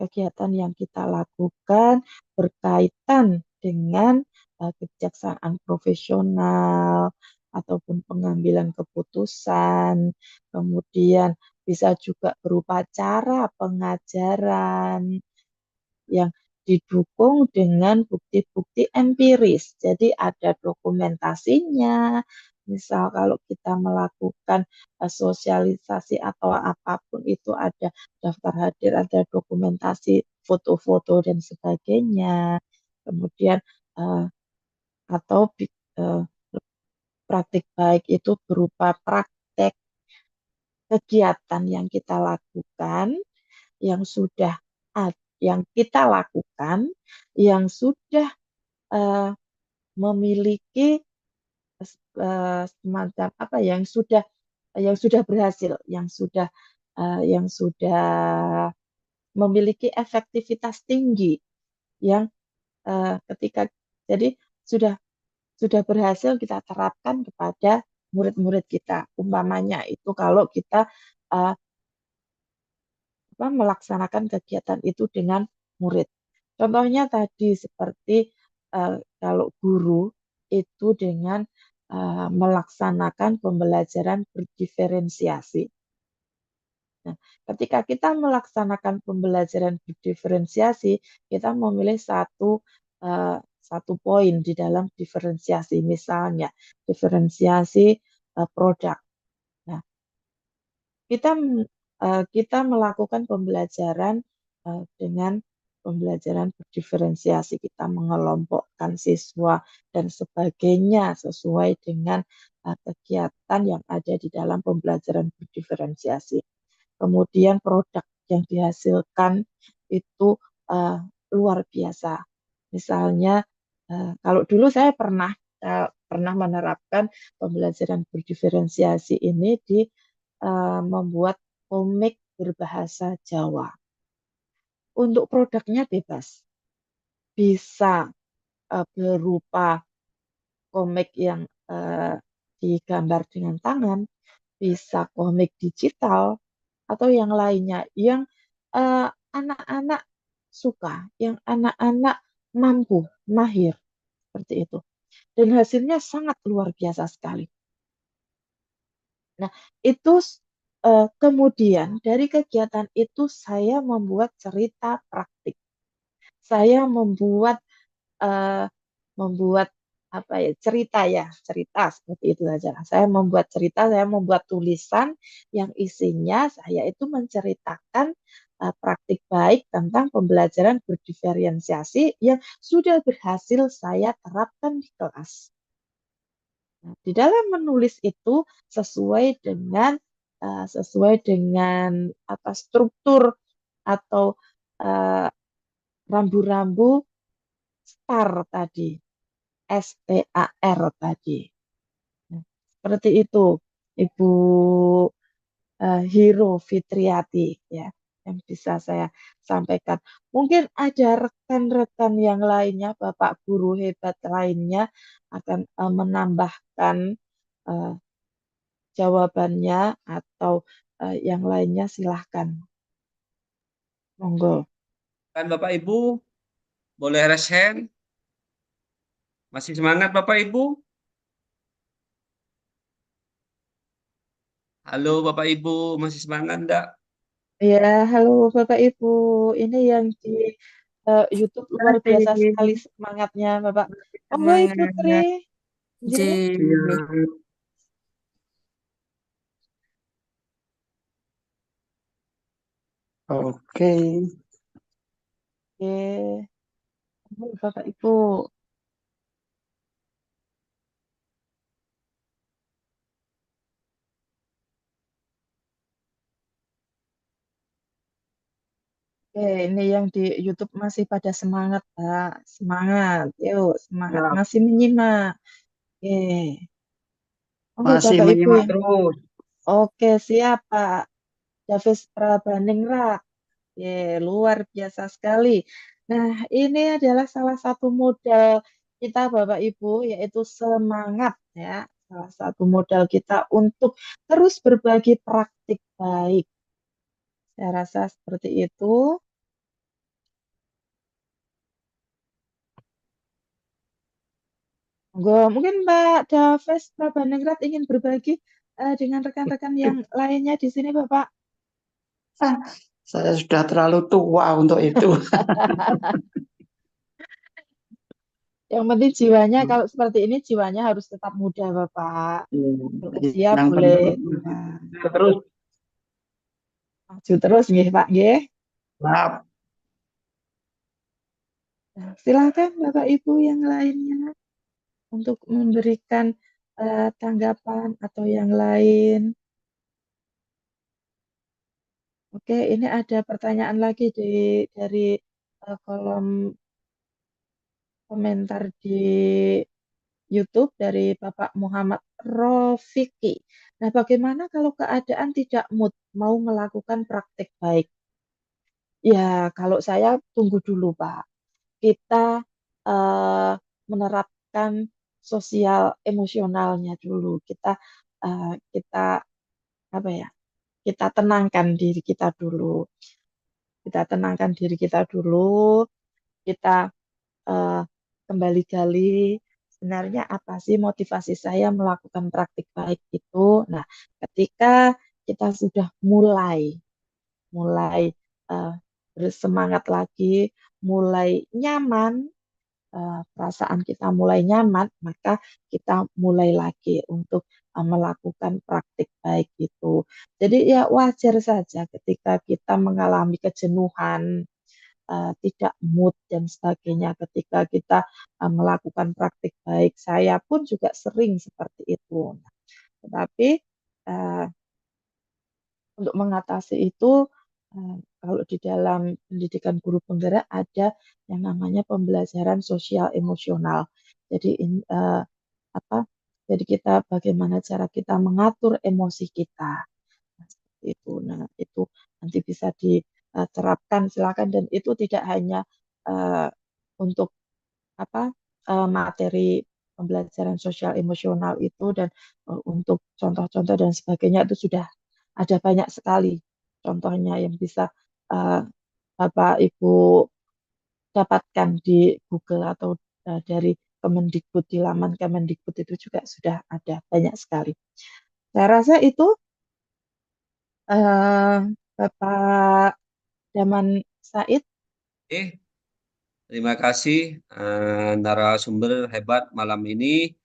kegiatan yang kita lakukan berkaitan dengan kebijaksanaan profesional ataupun pengambilan keputusan, kemudian bisa juga berupa cara pengajaran yang didukung dengan bukti-bukti empiris. Jadi ada dokumentasinya. Misal kalau kita melakukan sosialisasi atau apapun itu ada daftar hadir, ada dokumentasi, foto-foto dan sebagainya. Kemudian eh, atau praktik baik itu berupa praktek kegiatan yang kita lakukan, yang sudah yang kita lakukan, yang sudah eh, memiliki semacam apa ya, yang sudah berhasil, yang sudah memiliki efektivitas tinggi, yang ketika jadi sudah berhasil kita terapkan kepada murid-murid kita. Umpamanya itu kalau kita eh, melaksanakan kegiatan itu dengan murid. Contohnya tadi seperti kalau guru itu dengan melaksanakan pembelajaran berdiferensiasi. Nah, ketika kita melaksanakan pembelajaran berdiferensiasi, kita memilih satu poin di dalam diferensiasi, misalnya diferensiasi produk. Nah, kita melakukan pembelajaran dengan pembelajaran berdiferensiasi. Kita mengelompokkan siswa dan sebagainya sesuai dengan kegiatan yang ada di dalam pembelajaran berdiferensiasi. Kemudian produk yang dihasilkan itu uh, luar biasa. Misalnya, kalau dulu saya pernah menerapkan pembelajaran berdiferensiasi ini di membuat komik berbahasa Jawa. Untuk produknya bebas, bisa berupa komik yang digambar dengan tangan, bisa komik digital, atau yang lainnya yang anak-anak suka, yang anak-anak mampu, mahir, seperti itu. Dan hasilnya sangat luar biasa sekali. Nah, itu kemudian dari kegiatan itu saya membuat cerita praktik. Saya eh, membuat apa ya, cerita seperti itu saja. Saya membuat cerita, saya membuat tulisan yang isinya saya itu menceritakan praktik baik tentang pembelajaran berdiferensiasi yang sudah berhasil saya terapkan di kelas. Nah, di dalam menulis itu sesuai dengan apa, struktur atau eh, rambu-rambu STAR tadi, STAR tadi. Nah, seperti itu, Ibu Hero Fitriati, ya, yang bisa saya sampaikan. Mungkin ada rekan-rekan yang lainnya, Bapak guru hebat lainnya akan menambahkan eh, jawabannya atau yang lainnya, silahkan. Monggo. Kan Bapak Ibu, boleh raise hand? Masih semangat Bapak Ibu? Halo Bapak Ibu, masih semangat enggak? Ya, halo Bapak Ibu. Ini yang di YouTube luar biasa sekali Masih semangatnya, Bapak. Monggo Ibu Tri. semangat. Nggih. Ji. Oke, Oke. Monggo, Bapak Ibu. Oke, ini yang di YouTube masih pada semangat, Pak. Semangat. Yuk, semangat. siap. Masih menyimak. Oke. Monggo, Masih Bapak Ibu menyimak yang. terus. Oke, siap, Pak. Davis Prabaningrat. Luar biasa sekali. Nah, ini adalah salah satu modal kita, Bapak Ibu, yaitu semangat, ya. Salah satu modal kita untuk terus berbagi praktik baik. Saya rasa seperti itu. Mungkin Mbak Daves Prabaningrat ingin berbagi dengan rekan-rekan yang lainnya di sini, Bapak. Ah, saya sudah terlalu tua untuk itu. Yang penting jiwanya, kalau seperti ini jiwanya harus tetap muda, Bapak. Usia Yang boleh penting tua. terus Maju terus, nggih, Pak, nggih. maaf. Nah, silakan Bapak Ibu yang lainnya untuk memberikan tanggapan atau yang lain. Oke, ini ada pertanyaan lagi dari kolom komentar di YouTube dari Bapak Muhammad Rofiki. Nah, bagaimana kalau keadaan tidak mood mau melakukan praktik baik? Ya, kalau saya tunggu dulu, Pak. Kita eh, menerapkan sosial emosionalnya dulu. Kita apa ya? Kita tenangkan diri kita dulu. Kita tenangkan diri kita dulu. Kita eh, kembali gali sebenarnya apa sih motivasi saya melakukan praktik baik itu. Nah, ketika kita sudah mulai eh, bersemangat lagi, mulai nyaman, perasaan kita mulai nyaman, maka kita mulai lagi untuk melakukan praktik baik itu. Jadi ya wajar saja ketika kita mengalami kejenuhan, tidak mood dan sebagainya ketika kita melakukan praktik baik. Saya pun juga sering seperti itu. Nah, tetapi uh, untuk mengatasi itu, kalau di dalam pendidikan guru penggerak ada yang namanya pembelajaran sosial emosional. Jadi apa? Jadi kita bagaimana cara kita mengatur emosi kita. Nah, seperti itu. Nah, itu nanti bisa diterapkan silakan dan itu tidak hanya eh, untuk apa materi pembelajaran sosial emosional itu dan untuk contoh-contoh dan sebagainya itu sudah ada banyak sekali contohnya yang bisa eh, Bapak Ibu dapatkan di Google atau dari Kemendikbud di laman Kemendikbud itu juga sudah ada banyak sekali. Saya rasa itu eh, Bapak Daman Said. Oke, terima kasih narasumber hebat malam ini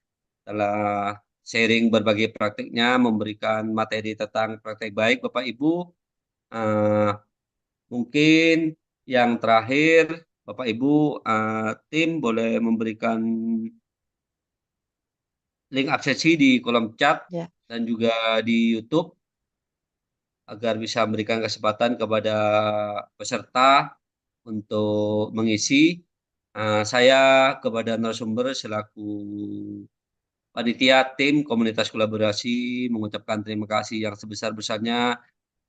telah sharing berbagai praktiknya, memberikan materi tentang praktek baik, Bapak Ibu. Eh, Mungkin yang terakhir, Bapak Ibu, tim boleh memberikan link aksesi di kolom chat Ya, dan juga di YouTube agar bisa memberikan kesempatan kepada peserta untuk mengisi. Saya kepada narasumber selaku panitia tim komunitas kolaborasi mengucapkan terima kasih yang sebesar-besarnya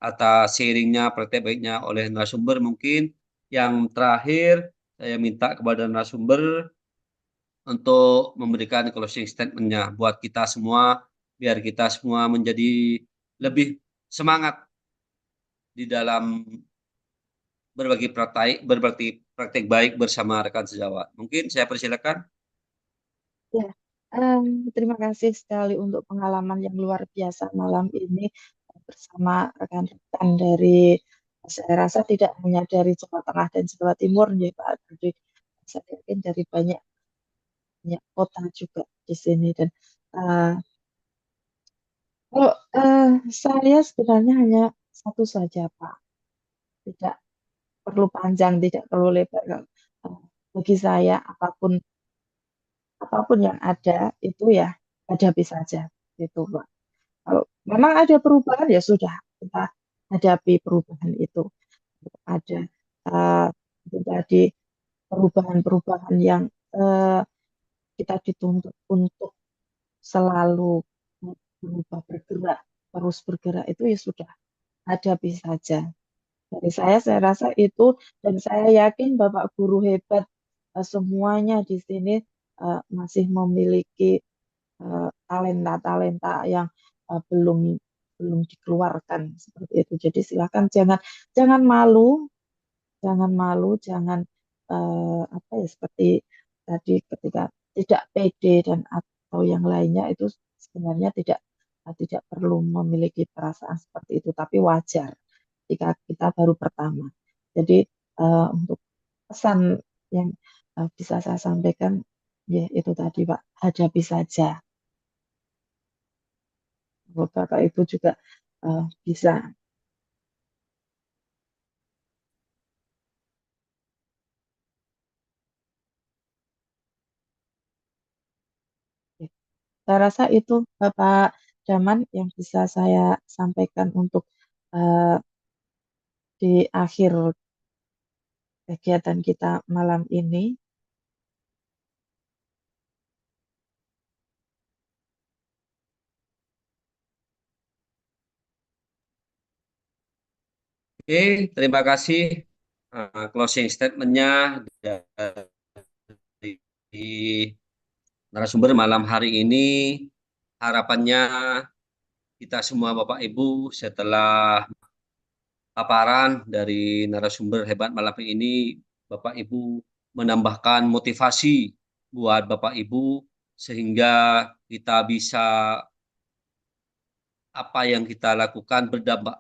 atas sharingnya, praktek baiknya oleh narasumber. Mungkin yang terakhir saya minta kepada narasumber untuk memberikan closing statement-nya buat kita semua, biar kita semua menjadi lebih semangat di dalam berbagi praktek baik bersama rekan sejawat. Mungkin saya persilakan. ya. Terima kasih sekali untuk pengalaman yang luar biasa malam ini bersama rekan-rekan dari, saya rasa tidak hanya dari Jawa Tengah dan Jawa Timur, ya Pak, dari saya yakin dari banyak banyak kota juga di sini dan eh, kalau saya sebenarnya hanya satu saja Pak, tidak perlu panjang, tidak perlu lebar. Bagi saya apapun yang ada itu ya hadapi saja gitu Pak. Kalau memang ada perubahan ya sudah kita hadapi perubahan itu. Ada eh, itu tadi perubahan-perubahan yang eh, kita dituntut untuk selalu berubah bergerak terus bergerak itu ya sudah hadapi saja. Dari saya rasa itu dan saya yakin Bapak guru hebat semuanya di sini masih memiliki talenta-talenta yang belum belum dikeluarkan seperti itu. Jadi silakan jangan jangan malu, jangan malu, jangan apa ya seperti tadi ketika tidak pede dan atau yang lainnya itu sebenarnya tidak perlu memiliki perasaan seperti itu, tapi wajar jika kita baru pertama. Jadi untuk pesan yang bisa saya sampaikan ya itu tadi Pak, hadapi saja. Bapak Ibu juga bisa. Saya rasa itu Bapak Daman yang bisa saya sampaikan untuk eh, di akhir kegiatan kita malam ini. Oke, terima kasih closing statement-nya dari narasumber malam hari ini. Harapannya kita semua Bapak Ibu setelah paparan dari narasumber hebat malam ini, Bapak Ibu menambahkan motivasi buat Bapak Ibu sehingga kita bisa apa yang kita lakukan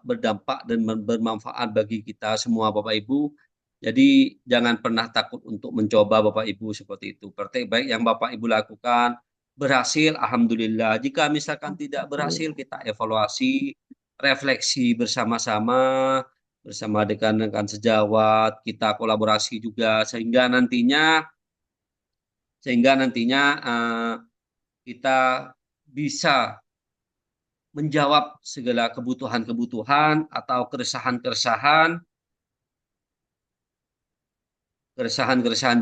berdampak dan bermanfaat bagi kita semua Bapak Ibu. Jadi jangan pernah takut untuk mencoba Bapak Ibu seperti itu. Praktek baik yang Bapak Ibu lakukan berhasil, alhamdulillah. Jika misalkan tidak berhasil, kita evaluasi, refleksi bersama-sama, bersama dengan rekan sejawat, kita kolaborasi juga sehingga nantinya kita bisa menjawab segala kebutuhan-kebutuhan atau keresahan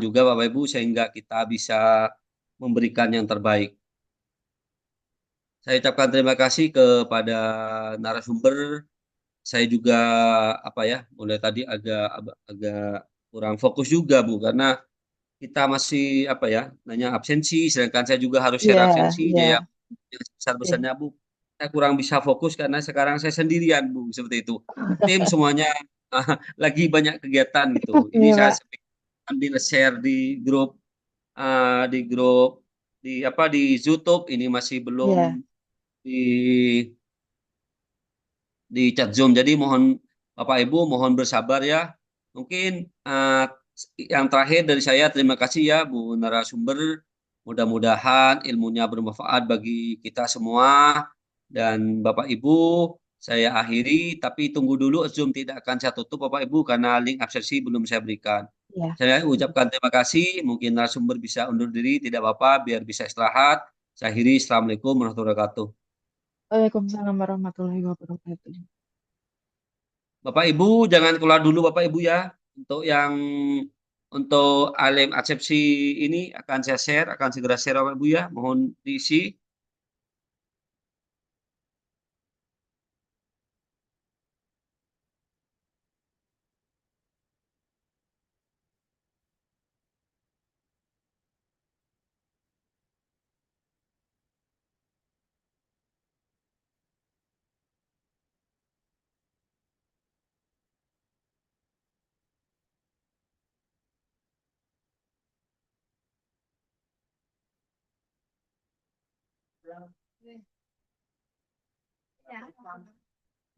juga Bapak Ibu sehingga kita bisa memberikan yang terbaik. Saya ucapkan terima kasih kepada narasumber. Saya juga mulai tadi agak kurang fokus juga Bu karena kita masih nanya absensi sedangkan saya juga harus share Iya, absensi iya. ya besar-besarnya Bu. Saya kurang bisa fokus karena sekarang saya sendirian Bu seperti itu. Tim semuanya lagi banyak kegiatan gitu. Ini Iya, saya Pak. ambil share di YouTube ini masih Iya, belum di chat Zoom. Jadi mohon Bapak Ibu mohon bersabar ya. Mungkin yang terakhir dari saya terima kasih ya Bu narasumber. Mudah-mudahan ilmunya bermanfaat bagi kita semua dan Bapak Ibu saya akhiri tapi tunggu dulu Zoom tidak akan saya tutup Bapak Ibu karena link absensi belum saya berikan. iya. Saya ucapkan terima kasih. Mungkin narasumber bisa undur diri tidak apa-apa biar bisa istirahat. Saya akhiri. Assalamualaikum warahmatullahi wabarakatuh. Waalaikumsalam warahmatullahi wabarakatuh. Bapak Ibu jangan keluar dulu Bapak Ibu ya. Untuk alim aksepsi ini akan segera share Bapak Ibu ya. Mohon diisi.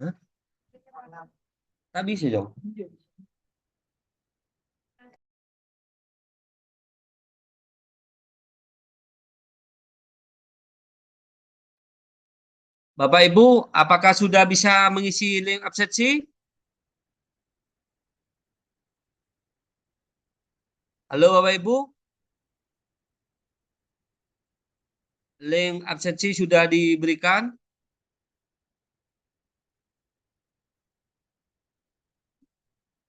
Hah? Tak bisa dong. Bapak Ibu, apakah sudah bisa mengisi link absensi? Halo Bapak Ibu, link absensi sudah diberikan?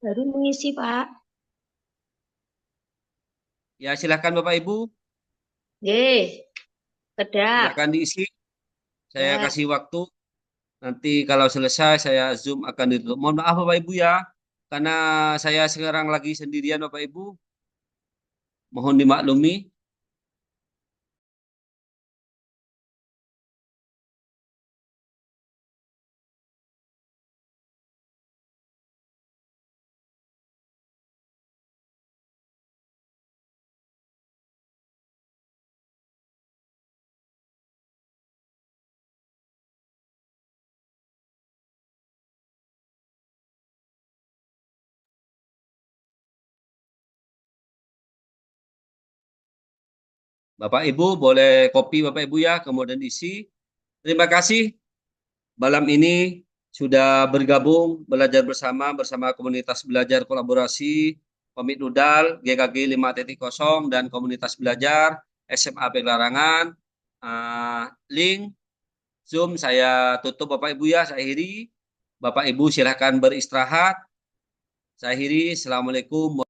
Baru mengisi, Pak. Ya silakan Bapak Ibu, Ye, kedap. silakan diisi. Saya Ya. kasih waktu. Nanti kalau selesai saya Zoom akan ditutup. Mohon maaf Bapak Ibu ya, karena saya sekarang lagi sendirian Bapak Ibu. Mohon dimaklumi. Bapak Ibu boleh kopi Bapak Ibu ya, kemudian isi. Terima kasih malam ini sudah bergabung belajar bersama komunitas belajar kolaborasi Komit Nudal GKG 5.0 dan komunitas belajar SMA Peglarangan. Link Zoom saya tutup Bapak Ibu ya, saya akhiri. Bapak Ibu silahkan beristirahat. Saya akhiri. Assalamualaikum.